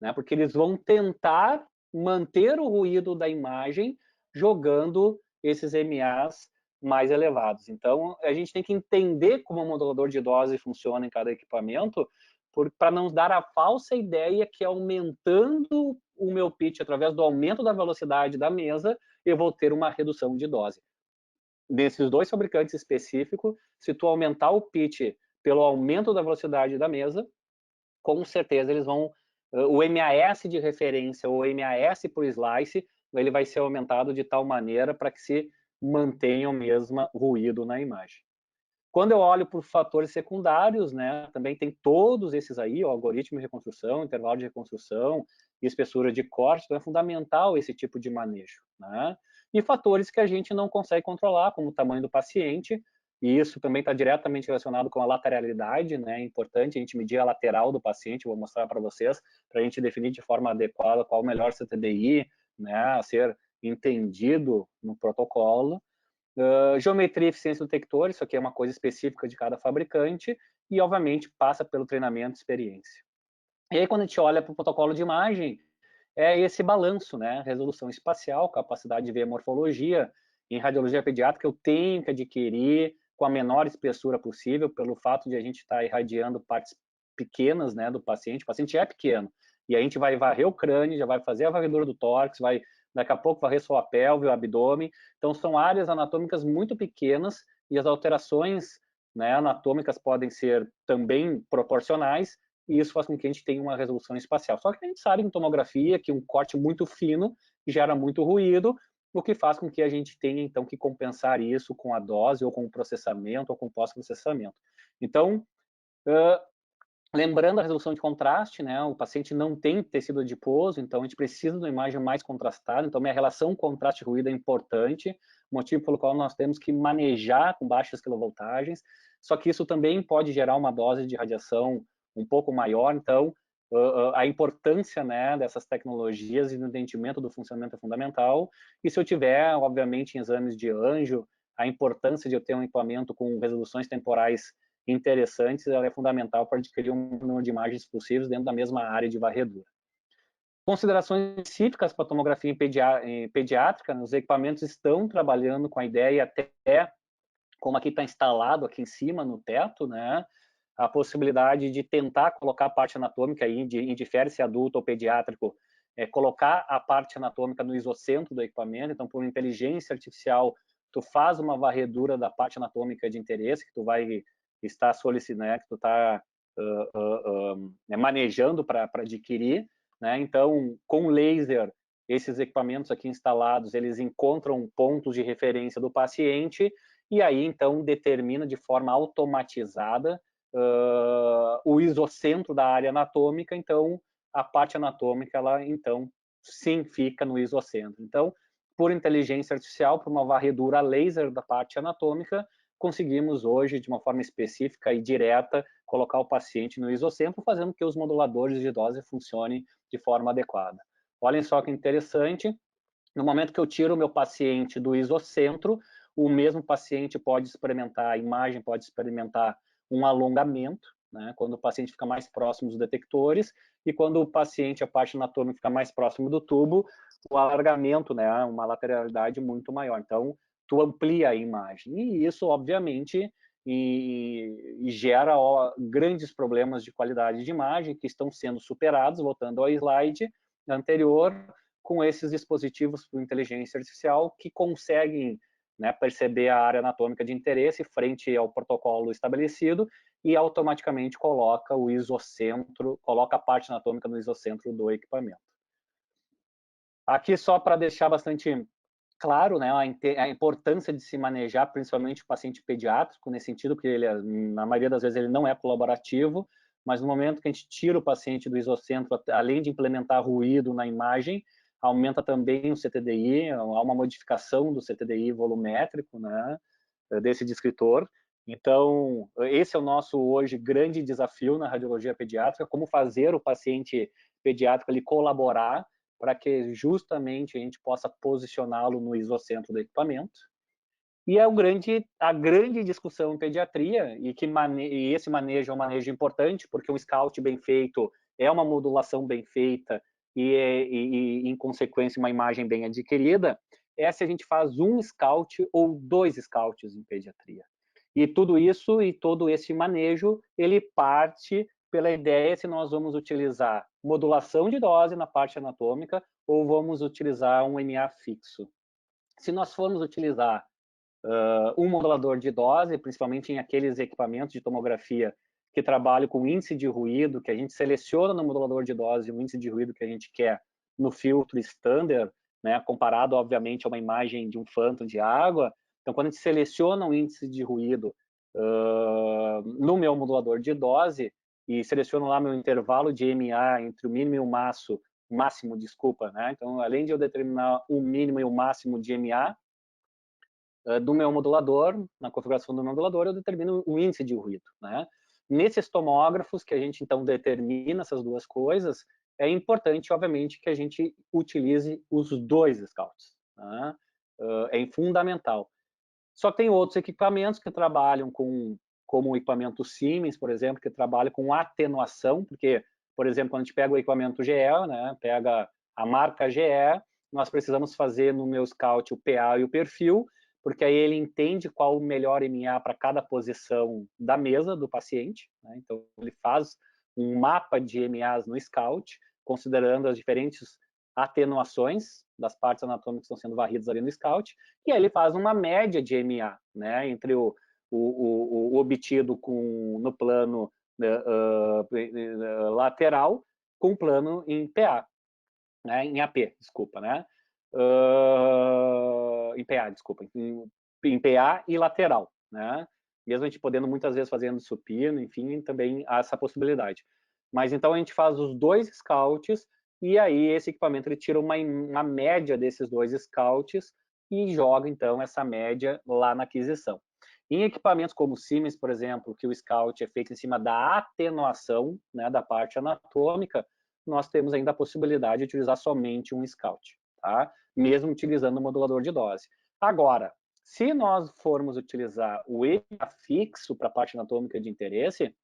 né? Porque eles vão tentar manter o ruído da imagem jogando esses MAs mais elevados. Então, a gente tem que entender como o modulador de dose funciona em cada equipamento, para não dar a falsa ideia que aumentando o meu pitch através do aumento da velocidade da mesa, eu vou ter uma redução de dose. Nesses dois fabricantes específicos, se tu aumentar o pitch pelo aumento da velocidade da mesa, com certeza eles vão, o MAS de referência ou o MAS por slice, ele vai ser aumentado de tal maneira para que se mantenha o mesmo ruído na imagem. Quando eu olho por fatores secundários, né, também tem todos esses aí, o algoritmo de reconstrução, intervalo de reconstrução e espessura de corte, então é fundamental esse tipo de manejo, né? E fatores que a gente não consegue controlar, como o tamanho do paciente, e isso também está diretamente relacionado com a lateralidade, né? É importante a gente medir a lateral do paciente, vou mostrar para vocês, para a gente definir de forma adequada qual o melhor CTDI, né, a ser entendido no protocolo. Geometria e eficiência do detector, isso aqui é uma coisa específica de cada fabricante, e obviamente passa pelo treinamento e experiência. E aí quando a gente olha para o protocolo de imagem, é esse balanço, né? Resolução espacial, capacidade de ver a morfologia. Em radiologia pediátrica eu tenho que adquirir com a menor espessura possível, pelo fato de a gente estar irradiando partes pequenas, né, do paciente. O paciente é pequeno, e a gente vai varrer o crânio, já vai fazer a varredura do tórax, vai daqui a pouco varrer só a pelve, o abdômen. Então são áreas anatômicas muito pequenas e as alterações, né, anatômicas podem ser também proporcionais, e isso faz com que a gente tenha uma resolução espacial. Só que a gente sabe em tomografia que um corte muito fino gera muito ruído, o que faz com que a gente tenha, então, que compensar isso com a dose, ou com o processamento, ou com o pós-processamento. Então, lembrando a resolução de contraste, né, o paciente não tem tecido adiposo, então a gente precisa de uma imagem mais contrastada, então minha relação contraste-ruído é importante, motivo pelo qual nós temos que manejar com baixas quilovoltagens, só que isso também pode gerar uma dose de radiação um pouco maior, então a importância, né, dessas tecnologias e do entendimento do funcionamento é fundamental, e se eu tiver, obviamente, em exames de anjo, a importância de eu ter um equipamento com resoluções temporais interessantes, ela é fundamental para adquirir um número de imagens possíveis dentro da mesma área de varredura. Considerações específicas para tomografia pediátrica, os equipamentos estão trabalhando com a ideia, até como aqui está instalado aqui em cima no teto, né, a possibilidade de tentar colocar a parte anatômica, aí, indifere se adulto ou pediátrico, colocar a parte anatômica no isocentro do equipamento. Então, por inteligência artificial, tu faz uma varredura da parte anatômica de interesse que tu vai estar solicitando, né, que tu está manejando para adquirir, né? Então, com laser, esses equipamentos aqui instalados, eles encontram pontos de referência do paciente e aí, então, determina de forma automatizada o isocentro da área anatômica. Então, a parte anatômica, ela, então, sim, fica no isocentro. Então, por inteligência artificial, por uma varredura laser da parte anatômica, conseguimos hoje, de uma forma específica e direta, colocar o paciente no isocentro, fazendo que os moduladores de dose funcionem de forma adequada. Olhem só que interessante, no momento que eu tiro o meu paciente do isocentro, o mesmo paciente pode experimentar, a imagem pode experimentar um alongamento, né, quando o paciente fica mais próximo dos detectores, e quando o paciente, a parte anatômica, fica mais próximo do tubo, o alargamento, né, uma lateralidade muito maior. Então, tu amplia a imagem. E isso, obviamente, e gera grandes problemas de qualidade de imagem que estão sendo superados, voltando ao slide anterior, com esses dispositivos por inteligência artificial que conseguem, né, perceber a área anatômica de interesse frente ao protocolo estabelecido e automaticamente coloca o isocentro, coloca a parte anatômica no isocentro do equipamento. Aqui só para deixar bastante claro, né, a importância de se manejar, principalmente o paciente pediátrico, nesse sentido, porque ele, na maioria das vezes ele não é colaborativo, mas no momento que a gente tira o paciente do isocentro, além de implementar ruído na imagem, aumenta também o CTDI, há uma modificação do CTDI volumétrico, né, desse descritor. Então, esse é o nosso hoje grande desafio na radiologia pediátrica, como fazer o paciente pediátrico ali colaborar para que justamente a gente possa posicioná-lo no isocentro do equipamento. E é a grande discussão em pediatria, e esse manejo é um manejo importante, porque um scout bem feito é uma modulação bem feita e em consequência, uma imagem bem adquirida, é se a gente faz um scout ou 2 scouts em pediatria. E tudo isso e todo esse manejo, ele parte pela ideia se nós vamos utilizar modulação de dose na parte anatômica ou vamos utilizar um MA fixo. Se nós formos utilizar um modulador de dose, principalmente em aqueles equipamentos de tomografia que trabalham com índice de ruído, que a gente seleciona no modulador de dose o índice de ruído que a gente quer no filtro standard, né, comparado, obviamente, a uma imagem de um phantom de água. Então, quando a gente seleciona o índice de ruído no meu modulador de dose e seleciono lá meu intervalo de MA entre o mínimo e o máximo, desculpa, né? Então, além de eu determinar o mínimo e o máximo de MA, do meu modulador, na configuração do meu modulador, eu determino o índice de ruído, né? Nesses tomógrafos que a gente, então, determina essas duas coisas, é importante, obviamente, que a gente utilize os 2 scouts, né? É fundamental. Só tem outros equipamentos que trabalham como o equipamento Siemens, por exemplo, que trabalha com atenuação, porque, por exemplo, quando a gente pega o equipamento GE, né, pega a marca GE, nós precisamos fazer no meu scout o PA e o perfil, porque aí ele entende qual o melhor MA para cada posição da mesa do paciente, né? Então ele faz um mapa de MAs no scout, considerando as diferentes atenuações das partes anatômicas que estão sendo varridas ali no scout, e aí ele faz uma média de MA, né, entre o obtido no plano lateral com o plano em PA, né, em AP, desculpa, né, em PA, desculpa, em PA e lateral, né, mesmo a gente podendo muitas vezes fazendo supino, enfim, também há essa possibilidade. Mas então a gente faz os 2 scouts e aí esse equipamento ele tira uma média desses 2 scouts e joga então essa média lá na aquisição. Em equipamentos como o Siemens, por exemplo, que o scout é feito em cima da atenuação, né, da parte anatômica, nós temos ainda a possibilidade de utilizar somente um scout, tá? Mesmo utilizando o modulador de dose. Agora, se nós formos utilizar o EMA fixo para a parte anatômica de interesse,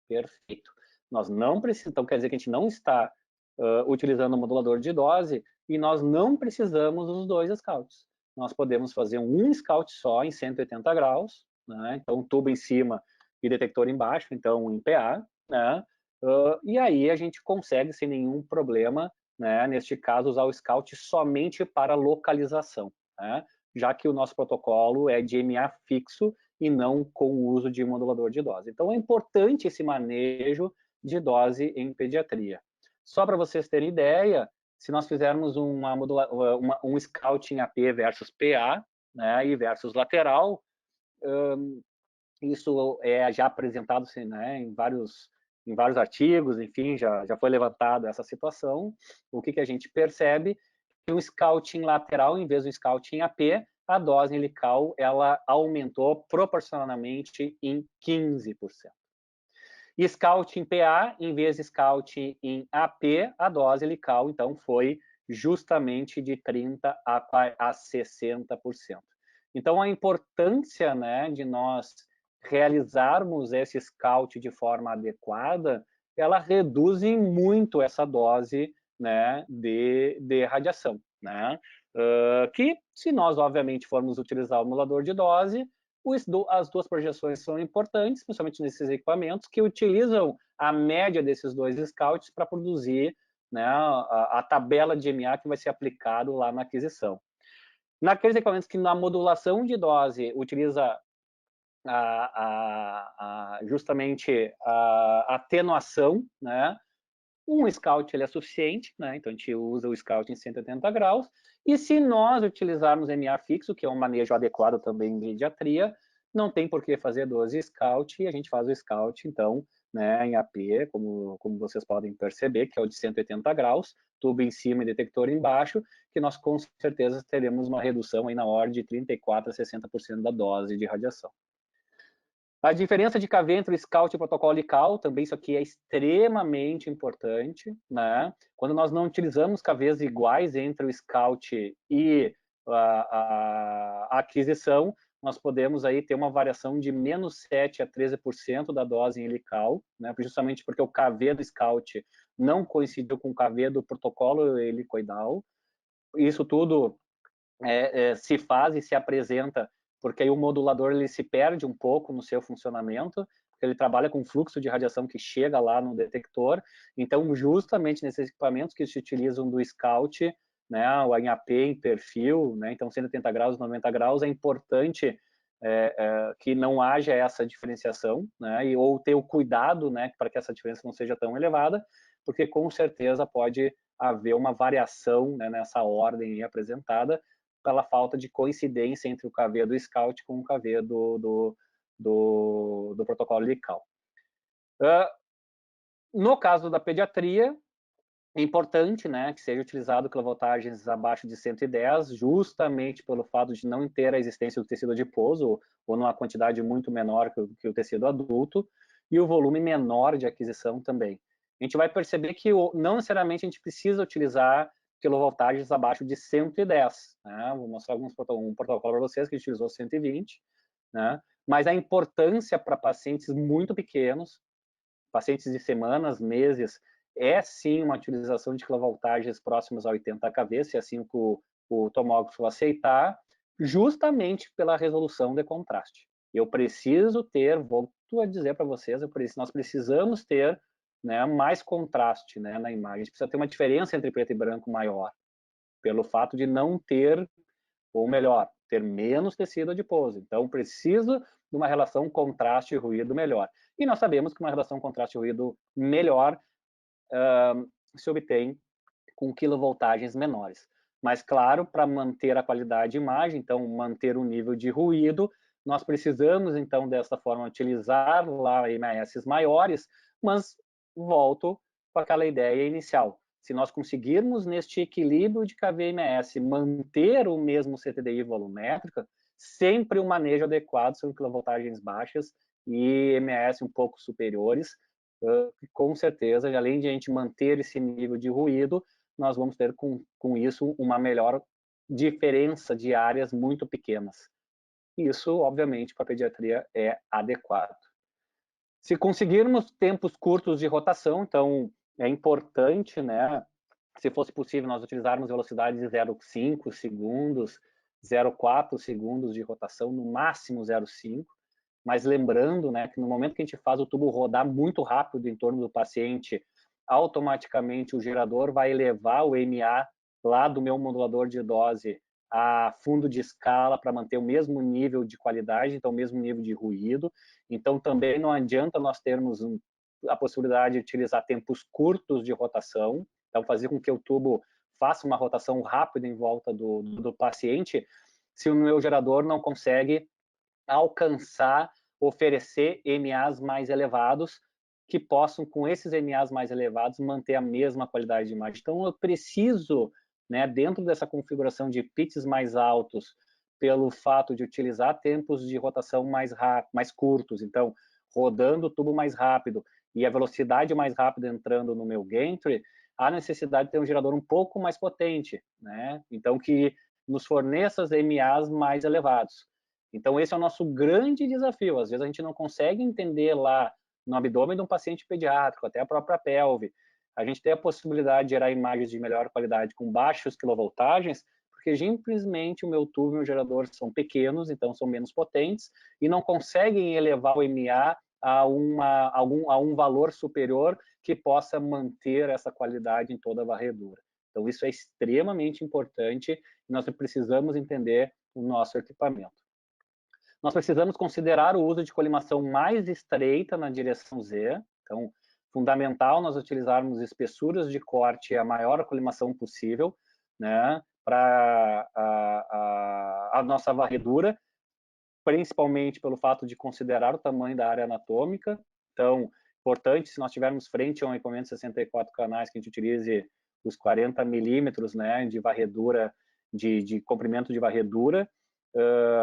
perfeito. Nós não precisamos, então quer dizer que a gente não está utilizando o modulador de dose, e nós não precisamos dos 2 scouts. Nós podemos fazer um scout só em 180 graus, né? Então, tubo em cima e detector embaixo, então em PA, né? E aí a gente consegue, sem nenhum problema, né, neste caso, usar o scout somente para localização, né? Já que o nosso protocolo é de MA fixo e não com o uso de modulador de dose. Então, é importante esse manejo de dose em pediatria. Só para vocês terem ideia, se nós fizermos um scout em AP versus PA, né, e versus lateral, isso é já apresentado assim, né, em vários artigos, enfim, já foi levantada essa situação. O que a gente percebe? Que o scout em lateral, em vez do scout em AP, a dose helical ela aumentou proporcionalmente em 15%. E scout em PA, em vez de scout em AP, a dose helical, então, foi justamente de 30% a 60%. Então, a importância, né, de nós realizarmos esse scout de forma adequada, ela reduz em muito essa dose, né, de radiação, né? Que, se nós, obviamente, formos utilizar o modulador de dose, as 2 projeções são importantes, principalmente nesses equipamentos, que utilizam a média desses 2 scouts para produzir, né, a tabela de MA que vai ser aplicado lá na aquisição. Naqueles equipamentos que na modulação de dose utiliza justamente a atenuação, né, um scout ele é suficiente, né? Então a gente usa o scout em 180 graus. E se nós utilizarmos MA fixo, que é um manejo adequado também em pediatria, não tem por que fazer 12 scout, e a gente faz o scout, então, né, em AP, como vocês podem perceber, que é o de 180 graus, tubo em cima e detector embaixo, que nós com certeza teremos uma redução aí na ordem de 34% a 60% da dose de radiação. A diferença de KV entre o Scout e o protocolo ICAO, também isso aqui é extremamente importante, né? Quando nós não utilizamos KVs iguais entre o Scout e a aquisição, nós podemos aí ter uma variação de menos 7 a 13% da dose em helical, né? Justamente porque o KV do Scout não coincidiu com o KV do protocolo helicoidal. Isso tudo se faz e se apresenta porque aí o modulador ele se perde um pouco no seu funcionamento, porque ele trabalha com fluxo de radiação que chega lá no detector. Então, justamente nesses equipamentos que se utilizam do Scout, né, o AP em perfil, né, então 180 graus, 90 graus, é importante que não haja essa diferenciação, né, ou ter o cuidado, né, para que essa diferença não seja tão elevada, porque com certeza pode haver uma variação, né, nessa ordem apresentada, pela falta de coincidência entre o KV do Scout com o KV do protocolo ICAO. No caso da pediatria, é importante, né, que seja utilizado quilovoltagens abaixo de 110, justamente pelo fato de não ter a existência do tecido adiposo, ou numa quantidade muito menor que o tecido adulto, e o volume menor de aquisição também. A gente vai perceber que não necessariamente a gente precisa utilizar quilovoltagens abaixo de 110, né? Vou mostrar um protocolo para vocês que utilizou 120, né? Mas a importância para pacientes muito pequenos, pacientes de semanas, meses, é sim uma utilização de quilovoltagens próximas a 80 kV, se assim o tomógrafo aceitar, justamente pela resolução de contraste. Eu preciso ter, volto a dizer para vocês, nós precisamos ter, né, mais contraste, né, na imagem. A gente precisa ter uma diferença entre preto e branco maior, pelo fato de não ter, ou melhor, ter menos tecido adiposo. Então, preciso de uma relação contraste-ruído melhor. E nós sabemos que uma relação contraste-ruído melhor se obtém com quilovoltagens menores. Mas, claro, para manter a qualidade de imagem, então manter o nível de ruído, nós precisamos, então, dessa forma, utilizar lá EMS maiores, mas volto com aquela ideia inicial. Se nós conseguirmos, neste equilíbrio de KV-MS, manter o mesmo CTDI volumétrica, sempre o manejo adequado são quilovoltagens baixas e EMS um pouco superiores, com certeza, além de a gente manter esse nível de ruído, nós vamos ter com isso uma melhor diferença de áreas muito pequenas. Isso, obviamente, para a pediatria é adequado. Se conseguirmos tempos curtos de rotação, então é importante, né, se fosse possível, nós utilizarmos velocidades de 0,5 segundos, 0,4 segundos de rotação, no máximo 0,5, mas lembrando, né, que no momento que a gente faz o tubo rodar muito rápido em torno do paciente, automaticamente o gerador vai elevar o MA lá do meu modulador de dose a fundo de escala para manter o mesmo nível de qualidade, então o mesmo nível de ruído. Então também não adianta nós termos a possibilidade de utilizar tempos curtos de rotação, então fazer com que o tubo faça uma rotação rápida em volta do paciente, se o meu gerador não consegue alcançar, oferecer MAs mais elevados, que possam, com esses MAs mais elevados, manter a mesma qualidade de imagem. Então, eu preciso, né, dentro dessa configuração de pitches mais altos, pelo fato de utilizar tempos de rotação mais curtos, então, rodando o tubo mais rápido e a velocidade mais rápida entrando no meu gantry, há necessidade de ter um gerador um pouco mais potente, né? Então, que nos forneça as MAs mais elevados. Então, esse é o nosso grande desafio. Às vezes a gente não consegue entender lá no abdômen de um paciente pediátrico, até a própria pelve. A gente tem a possibilidade de gerar imagens de melhor qualidade com baixos quilovoltagens, porque simplesmente o meu tubo e o meu gerador são pequenos, então são menos potentes, e não conseguem elevar o MA a um valor superior que possa manter essa qualidade em toda a varredura. Então, isso é extremamente importante e nós precisamos entender o nosso equipamento. Nós precisamos considerar o uso de colimação mais estreita na direção Z. Então, fundamental nós utilizarmos espessuras de corte a maior colimação possível, né, para a nossa varredura, principalmente pelo fato de considerar o tamanho da área anatômica. Então, importante, se nós tivermos frente a um equipamento de 64 canais, que a gente utilize os 40 milímetros, né, de varredura, de comprimento de varredura,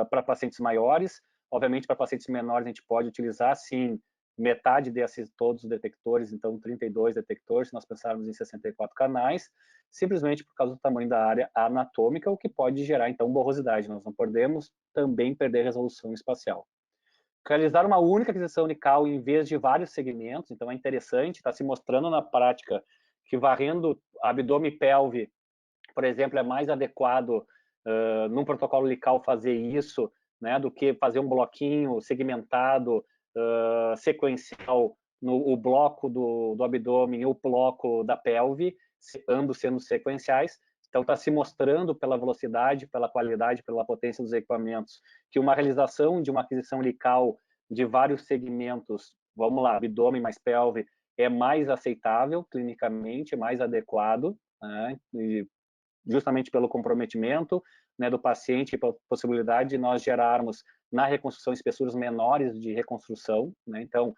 para pacientes maiores. Obviamente, para pacientes menores, a gente pode utilizar, sim, metade desses todos os detectores, então 32 detectores, se nós pensarmos em 64 canais, simplesmente por causa do tamanho da área anatômica, o que pode gerar, então, borrosidade. Nós não podemos também perder resolução espacial. Realizar uma única aquisição unical em vez de vários segmentos, então é interessante, está se mostrando na prática que varrendo abdômen e pelve, por exemplo, é mais adequado num protocolo lical fazer isso, né, do que fazer um bloquinho segmentado, sequencial, o bloco do abdômen e o bloco da pelve, ambos sendo sequenciais. Então, está se mostrando pela velocidade, pela qualidade, pela potência dos equipamentos, que uma realização de uma aquisição lical de vários segmentos, vamos lá, abdômen mais pelve, é mais aceitável clinicamente, mais adequado, né, e justamente pelo comprometimento, né, do paciente e pela possibilidade de nós gerarmos na reconstrução espessuras menores de reconstrução, né? Então,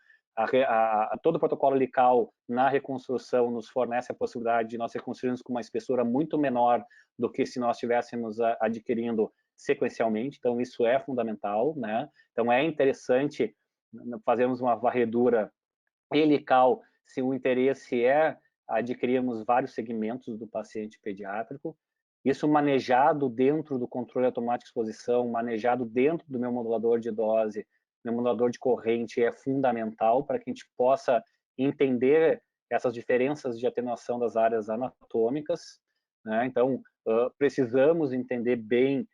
todo o protocolo lical na reconstrução nos fornece a possibilidade de nós reconstruirmos com uma espessura muito menor do que se nós estivéssemos adquirindo sequencialmente. Então, isso é fundamental, né? Então, é interessante fazermos uma varredura helical se o interesse é adquirirmos vários segmentos do paciente pediátrico. Isso manejado dentro do controle automático de exposição, manejado dentro do meu modulador de dose, meu modulador de corrente é fundamental para que a gente possa entender essas diferenças de atenuação das áreas anatômicas, né? Então, precisamos entender bem,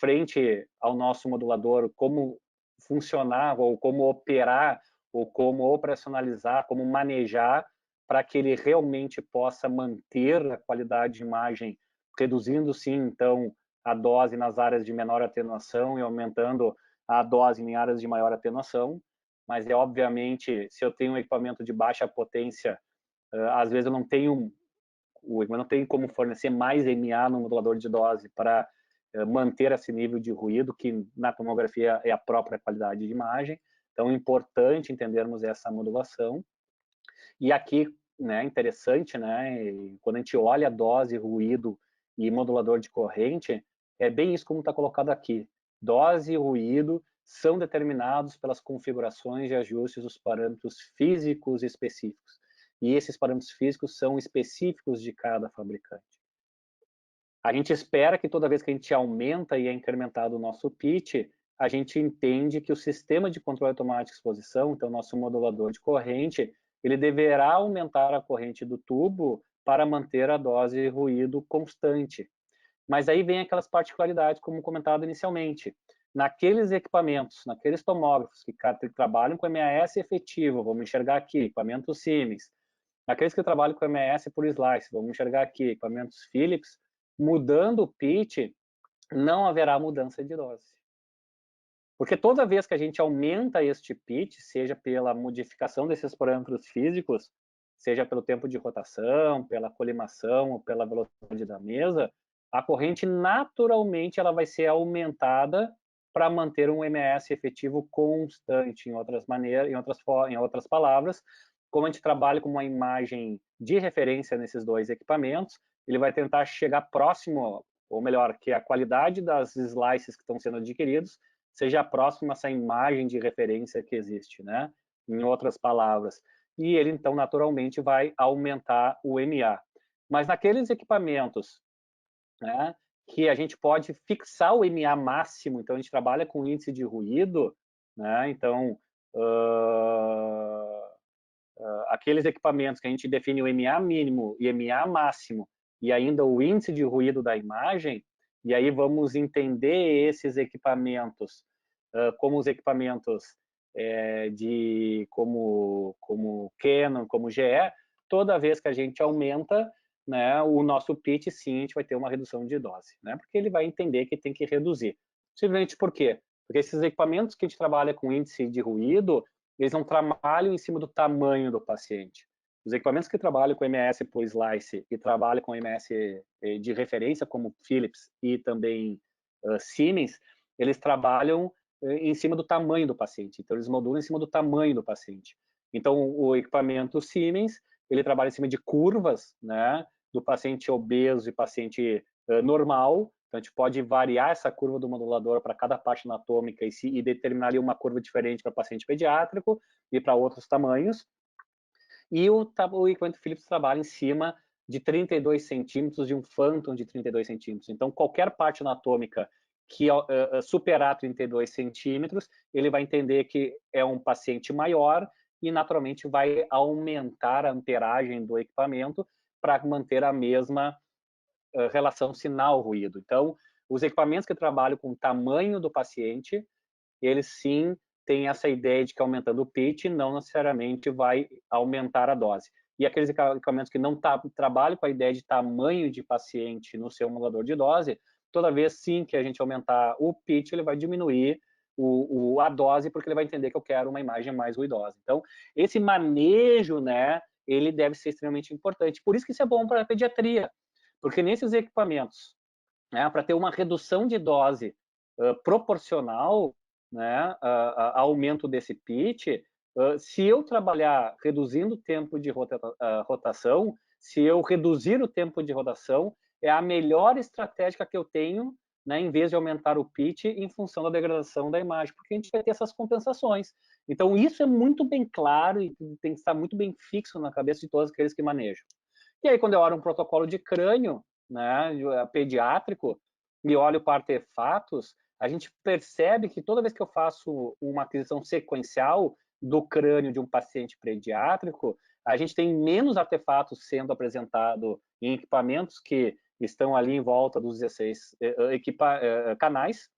frente ao nosso modulador, como funcionar ou como operar ou como operacionalizar, como manejar para que ele realmente possa manter a qualidade de imagem, reduzindo sim, então, a dose nas áreas de menor atenuação e aumentando a dose em áreas de maior atenuação. Mas é obviamente, se eu tenho um equipamento de baixa potência, às vezes eu não tenho como fornecer mais MA no modulador de dose para manter esse nível de ruído, que na tomografia é a própria qualidade de imagem. Então, é importante entendermos essa modulação. E aqui, né, interessante, né, quando a gente olha a dose, ruído e modulador de corrente, é bem isso como está colocado aqui. Dose e ruído são determinados pelas configurações de ajustes dos parâmetros físicos específicos. E esses parâmetros físicos são específicos de cada fabricante. A gente espera que toda vez que a gente aumenta e é incrementado o nosso pitch, a gente entende que o sistema de controle automático de exposição, então nosso modulador de corrente, ele deverá aumentar a corrente do tubo para manter a dose de ruído constante. Mas aí vem aquelas particularidades, como comentado inicialmente. Naqueles equipamentos, naqueles tomógrafos que trabalham com MES efetivo, vamos enxergar aqui, equipamentos Siemens. Naqueles que trabalham com MES por slice, vamos enxergar aqui, equipamentos Philips, mudando o pitch, não haverá mudança de dose. Porque toda vez que a gente aumenta este pitch, seja pela modificação desses parâmetros físicos, seja pelo tempo de rotação, pela colimação ou pela velocidade da mesa, a corrente naturalmente ela vai ser aumentada para manter um MES efetivo constante. Em outras maneiras, em outras palavras, como a gente trabalha com uma imagem de referência nesses dois equipamentos, ele vai tentar chegar próximo, ou melhor, que a qualidade das slices que estão sendo adquiridos seja próxima a essa imagem de referência que existe, né? Em outras palavras. E ele, então, naturalmente vai aumentar o MA. Mas naqueles equipamentos, né, que a gente pode fixar o MA máximo, então a gente trabalha com índice de ruído, né? Então, aqueles equipamentos que a gente define o MA mínimo e MA máximo, e ainda o índice de ruído da imagem, e aí vamos entender esses equipamentos como os equipamentos como Canon, como GE, toda vez que a gente aumenta, né, o nosso pitch, sim, a gente vai ter uma redução de dose, né, porque ele vai entender que tem que reduzir. Simplesmente por quê? Porque esses equipamentos que a gente trabalha com índice de ruído, eles não trabalham em cima do tamanho do paciente. Os equipamentos que trabalham com MS por slice e trabalham com MS de referência, como Philips e também Siemens, eles trabalham em cima do tamanho do paciente. Então, eles modulam em cima do tamanho do paciente. Então, o equipamento Siemens, ele trabalha em cima de curvas, né, do paciente obeso e paciente normal. Então, a gente pode variar essa curva do modulador para cada parte anatômica e determinar ali uma curva diferente para paciente pediátrico e para outros tamanhos. E o equipamento Philips trabalha em cima de 32 centímetros de um Phantom de 32 centímetros. Então, qualquer parte anatômica que superar 32 centímetros, ele vai entender que é um paciente maior e, naturalmente, vai aumentar a amperagem do equipamento para manter a mesma relação sinal-ruído. Então, os equipamentos que trabalham com o tamanho do paciente, eles sim têm essa ideia de que aumentando o pitch não necessariamente vai aumentar a dose. E aqueles equipamentos que não trabalham com a ideia de tamanho de paciente no seu modulador de dose, toda vez sim que a gente aumentar o pitch, ele vai diminuir a dose, porque ele vai entender que eu quero uma imagem mais ruidosa. Então, esse manejo, né, ele deve ser extremamente importante. Por isso que isso é bom para a pediatria, porque nesses equipamentos, né, para ter uma redução de dose proporcional, né, aumento desse pitch, se eu trabalhar reduzindo o tempo de rotação, se eu reduzir o tempo de rotação, é a melhor estratégia que eu tenho, né, em vez de aumentar o pitch em função da degradação da imagem, porque a gente vai ter essas compensações. Então, isso é muito bem claro e tem que estar muito bem fixo na cabeça de todos aqueles que manejam. E aí, quando eu olho um protocolo de crânio, né, pediátrico, e olho para artefatos, a gente percebe que toda vez que eu faço uma aquisição sequencial do crânio de um paciente pediátrico, a gente tem menos artefatos sendo apresentado em equipamentos que estão ali em volta dos 16 canais,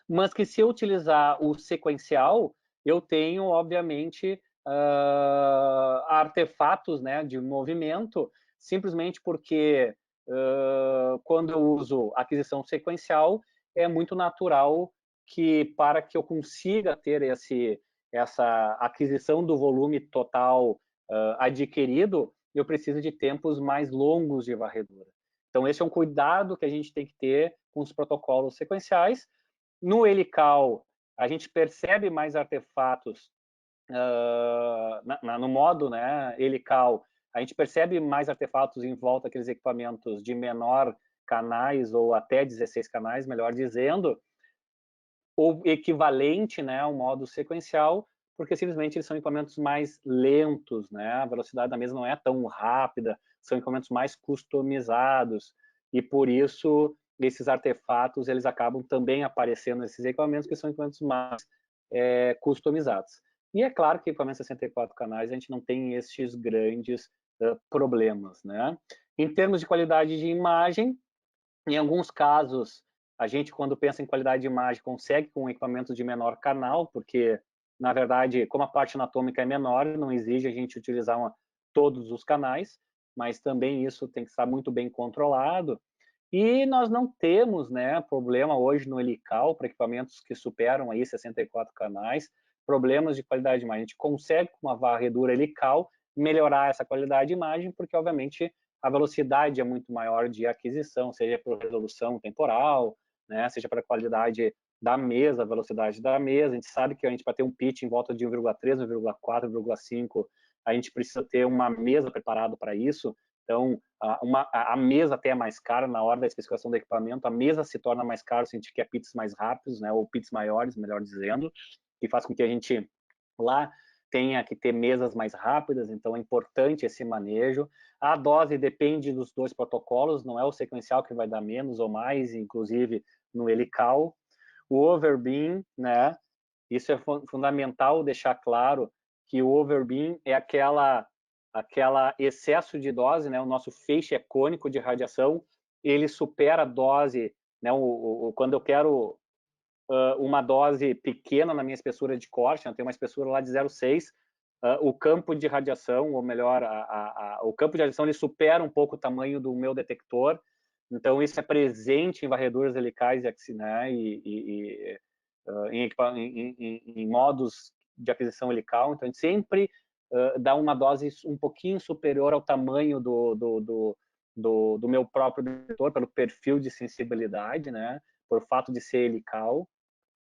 mas que se eu utilizar o sequencial, eu tenho, obviamente, artefatos, né, de movimento, simplesmente porque quando eu uso aquisição sequencial, é muito natural que para que eu consiga ter essa aquisição do volume total adquirido, eu preciso de tempos mais longos de varredura. Então, esse é um cuidado que a gente tem que ter com os protocolos sequenciais. No helical, a gente percebe mais artefatos no modo, né, helical, a gente percebe mais artefatos em volta daqueles equipamentos de menor canais ou até 16 canais, melhor dizendo, ou equivalente, né, ao modo sequencial, porque simplesmente eles são equipamentos mais lentos, né, a velocidade da mesa não é tão rápida, são equipamentos mais customizados, e por isso esses artefatos eles acabam também aparecendo nesses equipamentos, que são equipamentos mais customizados. E é claro que equipamento 64 canais a gente não tem estes grandes problemas, né? Em termos de qualidade de imagem, em alguns casos, a gente, quando pensa em qualidade de imagem, consegue com equipamentos de menor canal, porque, na verdade, como a parte anatômica é menor, não exige a gente utilizar todos os canais, mas também isso tem que estar muito bem controlado. E nós não temos, né, problema hoje no helical para equipamentos que superam aí 64 canais, problemas de qualidade de imagem. A gente consegue, com uma varredura helical, melhorar essa qualidade de imagem, porque, obviamente, a velocidade é muito maior de aquisição, seja por resolução temporal, né, seja para a qualidade da mesa, a velocidade da mesa. A gente sabe que a gente, para ter um pitch em volta de 1,3, 1,4, 1,5, a gente precisa ter uma mesa preparada para isso. Então, a mesa até é mais cara na hora da especificação do equipamento, a mesa se torna mais cara se a gente quer pits mais rápidos, né, ou pits maiores, melhor dizendo, que faz com que a gente lá tenha que ter mesas mais rápidas, então é importante esse manejo. A dose depende dos dois protocolos, não é o sequencial que vai dar menos ou mais, inclusive no helical. O overbeam, né, isso é fundamental deixar claro que o overbeam é aquela excesso de dose, né? O nosso feixe é cônico de radiação, ele supera a dose, né? Quando eu quero uma dose pequena na minha espessura de corte, eu tenho uma espessura lá de 0,6, o campo de radiação, ou melhor, o campo de radiação ele supera um pouco o tamanho do meu detector, então isso é presente em varreduras helicais né, em modos de aquisição helical, então a gente sempre dá uma dose um pouquinho superior ao tamanho do meu próprio detector, pelo perfil de sensibilidade, né, por fato de ser helical.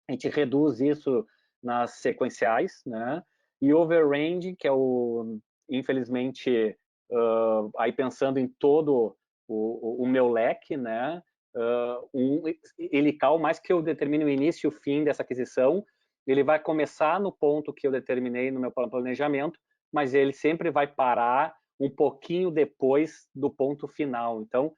A gente reduz isso nas sequenciais, né, e overrange, que é infelizmente, aí pensando em todo o meu leque, né, um helical, mais que eu determine o início e o fim dessa aquisição, ele vai começar no ponto que eu determinei no meu planejamento, mas ele sempre vai parar um pouquinho depois do ponto final. Então,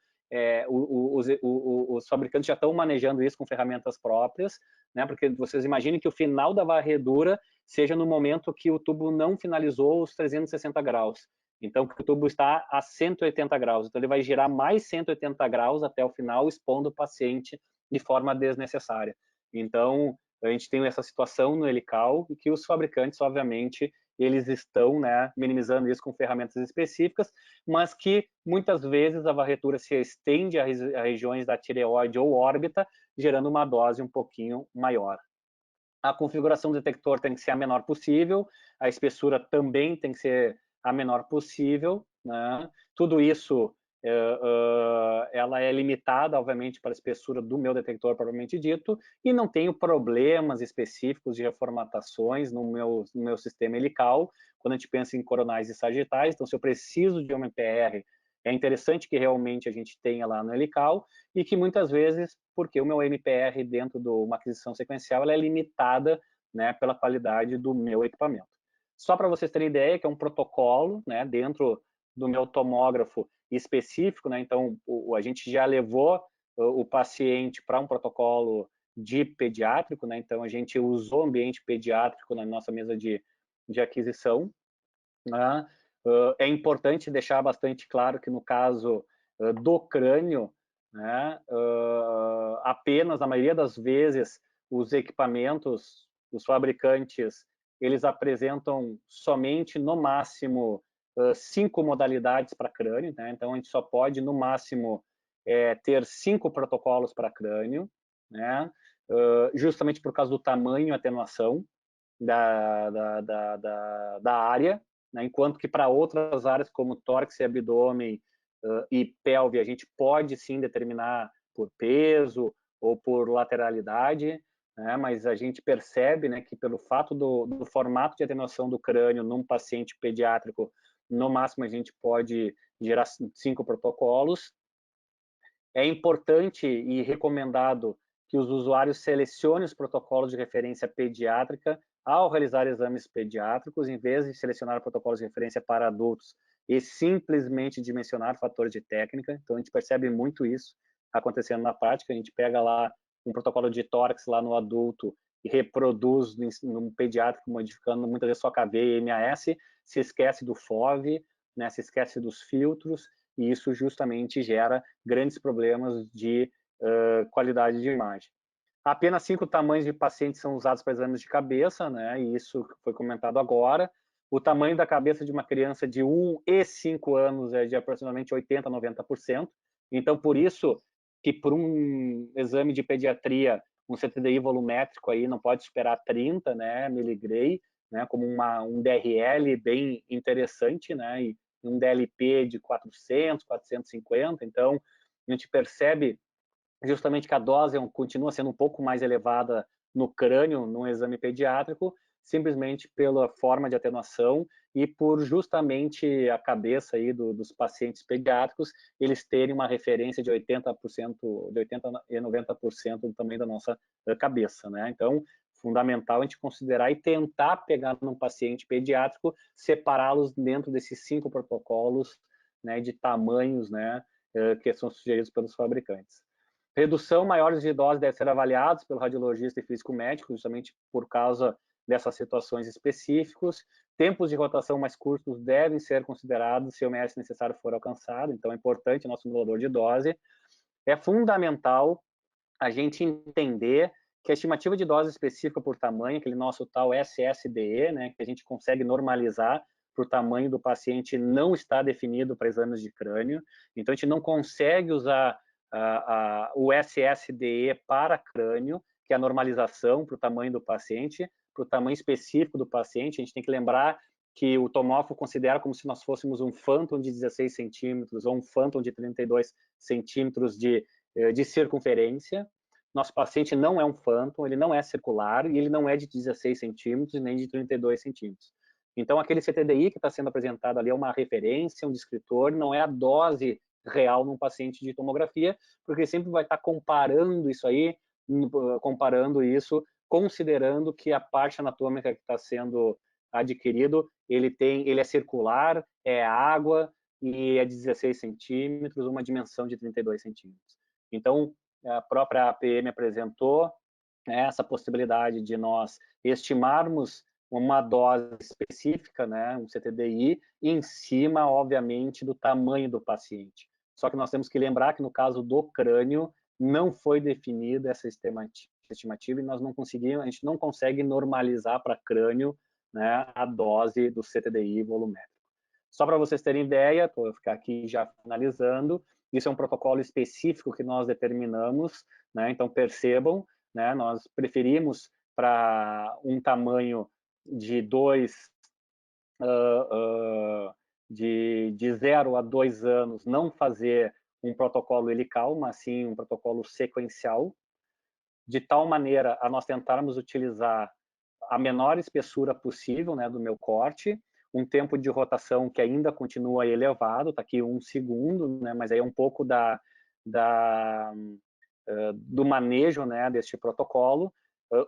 os fabricantes já estão manejando isso com ferramentas próprias, né? Porque vocês imaginem que o final da varredura seja no momento que o tubo não finalizou os 360 graus. Então, que o tubo está a 180 graus. Então, ele vai girar mais 180 graus até o final, expondo o paciente de forma desnecessária. Então, a gente tem essa situação no helical e que os fabricantes, obviamente, eles estão, né, minimizando isso com ferramentas específicas, mas que muitas vezes a varredura se estende a regiões da tireoide ou órbita, gerando uma dose um pouquinho maior. A configuração do detector tem que ser a menor possível, a espessura também tem que ser a menor possível, né? Tudo isso ela é limitada, obviamente, para a espessura do meu detector propriamente dito, e não tenho problemas específicos de reformatações no meu sistema helical, quando a gente pensa em coronais e sagitais. Então, se eu preciso de um MPR, é interessante que realmente a gente tenha lá no helical, e que muitas vezes, porque o meu MPR dentro de uma aquisição sequencial, ela é limitada, né, pela qualidade do meu equipamento. Só para vocês terem ideia, que é um protocolo, né, dentro do meu tomógrafo específico, né, então a gente já levou o paciente para um protocolo de pediátrico, né, então a gente usou ambiente pediátrico na nossa mesa de aquisição, né. É importante deixar bastante claro que no caso do crânio, né, apenas, na maioria das vezes, os equipamentos, os fabricantes, eles apresentam somente, no máximo, 5 modalidades para crânio, né? Então a gente só pode, no máximo, ter 5 protocolos para crânio, né? Justamente por causa do tamanho e atenuação da área, né? Enquanto que para outras áreas, como tórax e abdômen e pelve, a gente pode sim determinar por peso ou por lateralidade, né? Mas a gente percebe, né, que pelo fato do formato de atenuação do crânio num paciente pediátrico, no máximo a gente pode gerar 5 protocolos. É importante e recomendado que os usuários selecionem os protocolos de referência pediátrica ao realizar exames pediátricos, em vez de selecionar protocolos de referência para adultos e simplesmente dimensionar fatores de técnica. Então, a gente percebe muito isso acontecendo na prática. A gente pega lá um protocolo de tórax lá no adulto reproduz num pediátrico modificando muitas vezes só KV e MAS, se esquece do FOV, né, se esquece dos filtros, e isso justamente gera grandes problemas de qualidade de imagem. Apenas 5 tamanhos de pacientes são usados para exames de cabeça, né, e isso foi comentado agora. O tamanho da cabeça de uma criança de 1 e 5 anos é de aproximadamente 80% a 90%. Então, por isso que por um exame de pediatria, um CTDI volumétrico aí não pode esperar 30, né, miligray, né, como um DRL bem interessante, né, e um DLP de 400, 450. Então, a gente percebe justamente que a dose continua sendo um pouco mais elevada no crânio, num exame pediátrico, simplesmente pela forma de atenuação e por justamente a cabeça aí dos pacientes pediátricos, eles terem uma referência de 80%, de 80% e 90% do tamanho da nossa cabeça, né? Então, fundamental a gente considerar e tentar pegar num paciente pediátrico, separá-los dentro desses 5 protocolos, né, de tamanhos, né, que são sugeridos pelos fabricantes. Redução maiores de dose devem ser avaliados pelo radiologista e físico médico, justamente por causa dessas situações específicas. Tempos de rotação mais curtos devem ser considerados se o MS necessário for alcançado, então é importante nosso modulador de dose. É fundamental a gente entender que a estimativa de dose específica por tamanho, aquele nosso tal SSDE, né, que a gente consegue normalizar para o tamanho do paciente, não está definido para exames de crânio, então a gente não consegue usar o SSDE para crânio, que é a normalização para o tamanho do paciente, para o tamanho específico do paciente. A gente tem que lembrar que o tomógrafo considera como se nós fôssemos um Phantom de 16 centímetros ou um Phantom de 32 centímetros de circunferência. Nosso paciente não é um Phantom, ele não é circular e ele não é de 16 centímetros nem de 32 centímetros. Então, aquele CTDI que está sendo apresentado ali é uma referência, um descritor, não é a dose real num paciente de tomografia, porque sempre vai estar comparando isso aí, considerando que a parte anatômica que está sendo adquirido, ele é circular, é água e é 16 centímetros, uma dimensão de 32 centímetros. Então, a própria APM apresentou, né, essa possibilidade de nós estimarmos uma dose específica, né, um CTDI, em cima, obviamente, do tamanho do paciente. Só que nós temos que lembrar que no caso do crânio não foi definida essa estimativa e nós não conseguimos, a gente não consegue normalizar para crânio, né, a dose do CTDI volumétrico. Só para vocês terem ideia, vou ficar aqui já finalizando, isso é um protocolo específico que nós determinamos, né, então percebam, né, nós preferimos para um tamanho de 0 a 2 anos não fazer um protocolo helical, mas sim um protocolo sequencial, de tal maneira a nós tentarmos utilizar a menor espessura possível, né, do meu corte, um tempo de rotação que ainda continua elevado, está aqui 1 segundo, né, mas aí é um pouco do manejo, né, deste protocolo.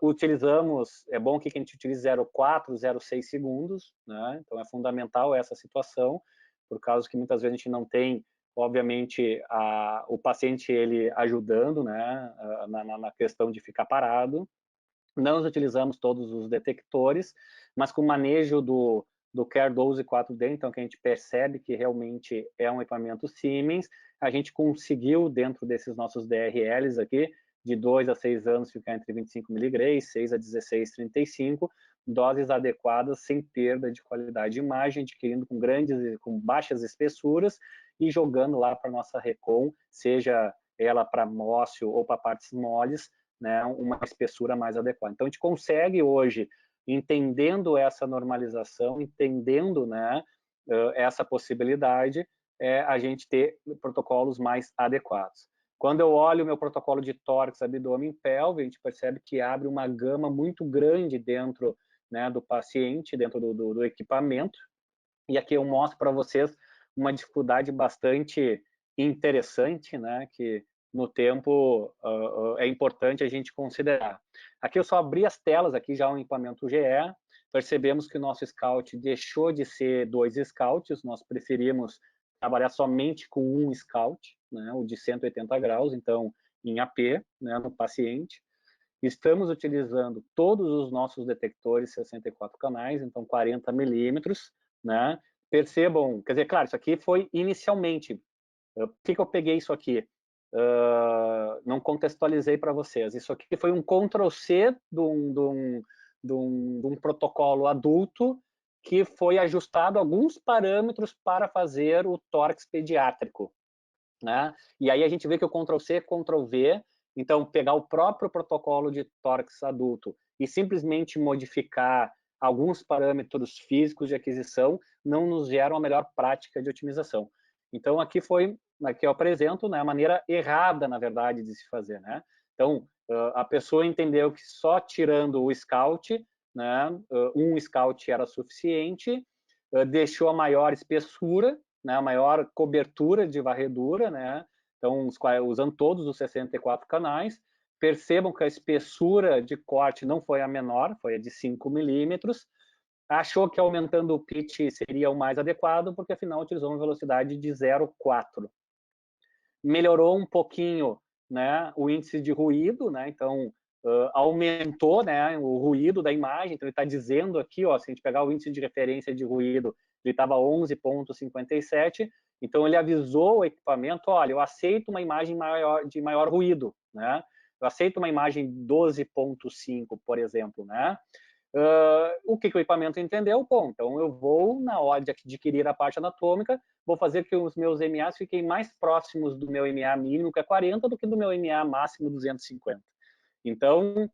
Utilizamos, é bom que a gente utilize 0,4, 0,6 segundos, né, então é fundamental essa situação, por causa que muitas vezes a gente não tem, obviamente, o paciente ele ajudando, né, na questão de ficar parado. Não utilizamos todos os detectores, mas com o manejo do Care 12 4D, então que a gente percebe que realmente é um equipamento Siemens, a gente conseguiu, dentro desses nossos DRLs aqui, de 2 a 6 anos, ficar entre 25 miligramas, 6 a 16, 35, doses adequadas, sem perda de qualidade de imagem, adquirindo com baixas espessuras e jogando lá para a nossa Recon, seja ela para mócio ou para partes moles, né, uma espessura mais adequada. Então, a gente consegue hoje, entendendo essa normalização, entendendo, né, essa possibilidade, a gente ter protocolos mais adequados. Quando eu olho o meu protocolo de tórax, abdômen, pelve, a gente percebe que abre uma gama muito grande dentro, né, do paciente, dentro do equipamento. E aqui eu mostro para vocês uma dificuldade bastante interessante, né, que no tempo é importante a gente considerar. Aqui eu só abri as telas, aqui já um equipamento GE, percebemos que o nosso Scout deixou de ser 2 Scouts, nós preferimos trabalhar somente com um Scout, né, o de 180 graus, então em AP, né, no paciente. estamos utilizando todos os nossos detectores 64 canais, então 40 milímetros, né? Percebam, quer dizer, claro, isso aqui foi inicialmente. Por que eu peguei isso aqui? Não contextualizei para vocês. Isso aqui foi um Ctrl+C de um protocolo adulto que foi ajustado alguns parâmetros para fazer o tórax pediátrico, né? E aí a gente vê que o Ctrl+C, Ctrl+V, então pegar o próprio protocolo de tórax adulto e simplesmente modificar alguns parâmetros físicos de aquisição não nos geram a melhor prática de otimização. Então aqui eu apresento, né, a maneira errada, na verdade, de se fazer, né? Então a pessoa entendeu que só tirando o scout, né, um scout era suficiente, deixou a maior espessura, né, a maior cobertura de varredura, né? Então, usando todos os 64 canais, percebam que a espessura de corte não foi a menor, foi a de 5 milímetros. Achou que aumentando o pitch seria o mais adequado, porque afinal utilizou uma velocidade de 0,4. Melhorou um pouquinho, né, o índice de ruído, né? Então, aumentou, né, o ruído da imagem. Então, ele está dizendo aqui, ó, se a gente pegar o índice de referência de ruído, ele estava 11,57. Então, ele avisou o equipamento, olha, eu aceito uma imagem de maior ruído, né? Eu aceito uma imagem 12,5, por exemplo, né? O que o equipamento entendeu? Bom, então eu vou, na hora de adquirir a parte anatômica, vou fazer que os meus MAs fiquem mais próximos do meu MA mínimo, que é 40, do que do meu MA máximo, 250. Então,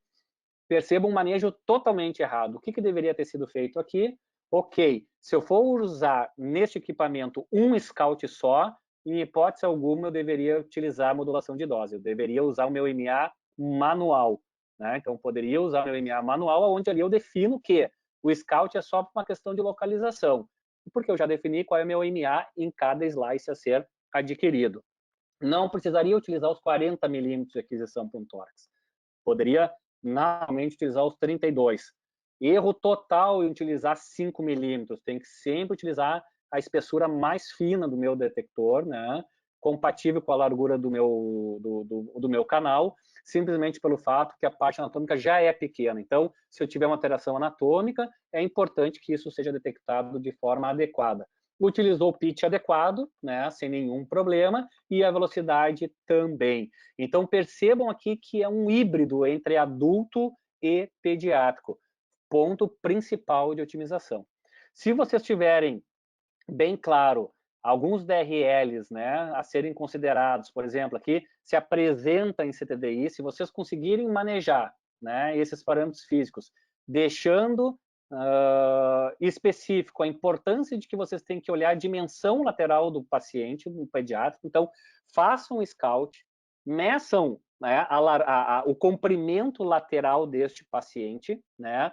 perceba um manejo totalmente errado. O que deveria ter sido feito aqui? Ok, se eu for usar neste equipamento um scout só, em hipótese alguma eu deveria utilizar a modulação de dose. Eu deveria usar o meu MA manual, né? Então, poderia usar o meu MA manual, onde ali eu defino que o scout é só uma questão de localização, porque eu já defini qual é o meu MA em cada slice a ser adquirido. Não precisaria utilizar os 40 milímetros de aquisição para um tórax. Poderia normalmente utilizar os 32. Erro total em utilizar 5 milímetros. Tem que sempre utilizar a espessura mais fina do meu detector, né? Compatível com a largura do meu canal, simplesmente pelo fato que a parte anatômica já é pequena. Então, se eu tiver uma alteração anatômica, é importante que isso seja detectado de forma adequada. Utilizou o pitch adequado, né, sem nenhum problema, e a velocidade também. Então, percebam aqui que é um híbrido entre adulto e pediátrico. Ponto principal de otimização. Se vocês tiverem bem claro alguns DRLs, né, a serem considerados, por exemplo, aqui se apresenta em CTDI, se vocês conseguirem manejar, né, esses parâmetros físicos, deixando específico a importância de que vocês têm que olhar a dimensão lateral do paciente, do pediátrico. Então, façam um scout, meçam, né, o comprimento lateral deste paciente, né,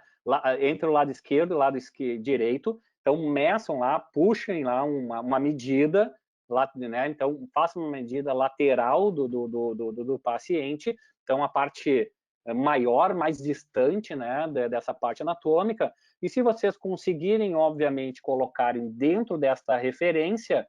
entre o lado esquerdo e o lado direito. Então, meçam lá, puxem lá uma medida, né? Então, façam uma medida lateral do paciente. Então, a parte maior, mais distante, né, dessa parte anatômica. E se vocês conseguirem, obviamente, colocarem dentro desta referência,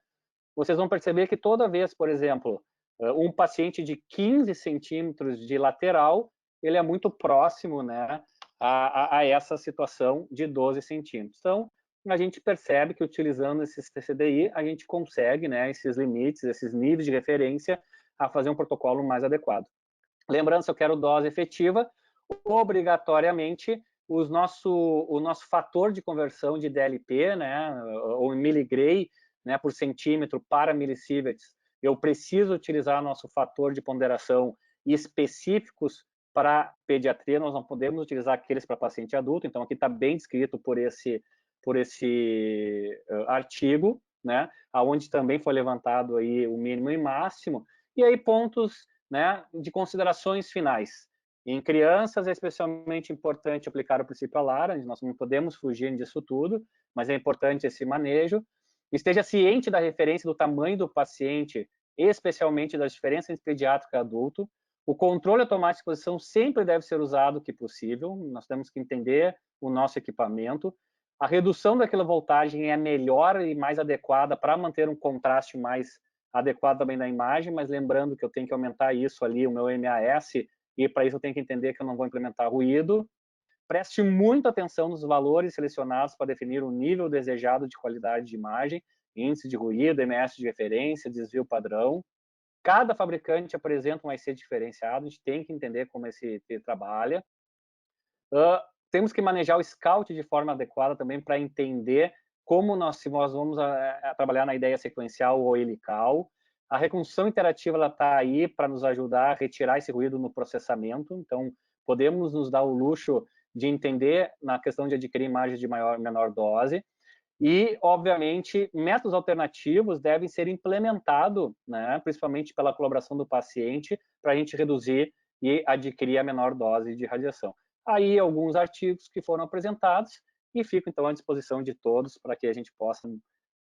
vocês vão perceber que toda vez, por exemplo, um paciente de 15 centímetros de lateral, ele é muito próximo, né, a essa situação de 12 centímetros. Então, a gente percebe que utilizando esses TCDI, a gente consegue, né, esses limites, esses níveis de referência, a fazer um protocolo mais adequado. Lembrando, se eu quero dose efetiva, obrigatoriamente o nosso fator de conversão de DLP, né, ou miligray, né, por centímetro para millisieverts, eu preciso utilizar nosso fator de ponderação específicos para pediatria, nós não podemos utilizar aqueles para paciente adulto, então aqui está bem descrito por esse artigo, né, onde também foi levantado aí o mínimo e máximo, e aí pontos, né, de considerações finais. Em crianças é especialmente importante aplicar o princípio ALAR, nós não podemos fugir disso tudo, mas é importante esse manejo. Esteja ciente da referência do tamanho do paciente, especialmente das diferenças entre pediátrico e adulto. O controle automático de exposição sempre deve ser usado o que possível, nós temos que entender o nosso equipamento. A redução da quilovoltagem é melhor e mais adequada para manter um contraste mais adequado também da imagem, mas lembrando que eu tenho que aumentar isso ali, o meu MAS, e para isso eu tenho que entender que eu não vou implementar ruído. Preste muita atenção nos valores selecionados para definir o nível desejado de qualidade de imagem, índice de ruído, MS de referência, desvio padrão. Cada fabricante apresenta um IC diferenciado, a gente tem que entender como esse trabalha. Temos que manejar o scout de forma adequada também para entender como nós vamos trabalhar na ideia sequencial ou helical. A reconstrução interativa está aí para nos ajudar a retirar esse ruído no processamento, então podemos nos dar o luxo de entender na questão de adquirir imagens de menor dose. E, obviamente, métodos alternativos devem ser implementados, né, principalmente pela colaboração do paciente, para a gente reduzir e adquirir a menor dose de radiação. Aí, alguns artigos que foram apresentados e fico, então, à disposição de todos para que a gente possa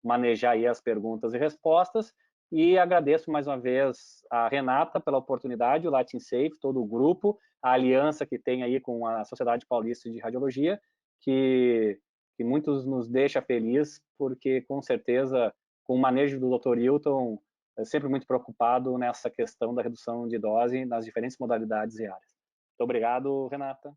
manejar aí as perguntas e respostas. E agradeço mais uma vez a Renata pela oportunidade, o Latin Safe, todo o grupo, a aliança que tem aí com a Sociedade Paulista de Radiologia, que muitos nos deixa feliz, porque com certeza, com o manejo do Dr. Hilton, é sempre muito preocupado nessa questão da redução de dose nas diferentes modalidades e áreas. Muito obrigado, Renata.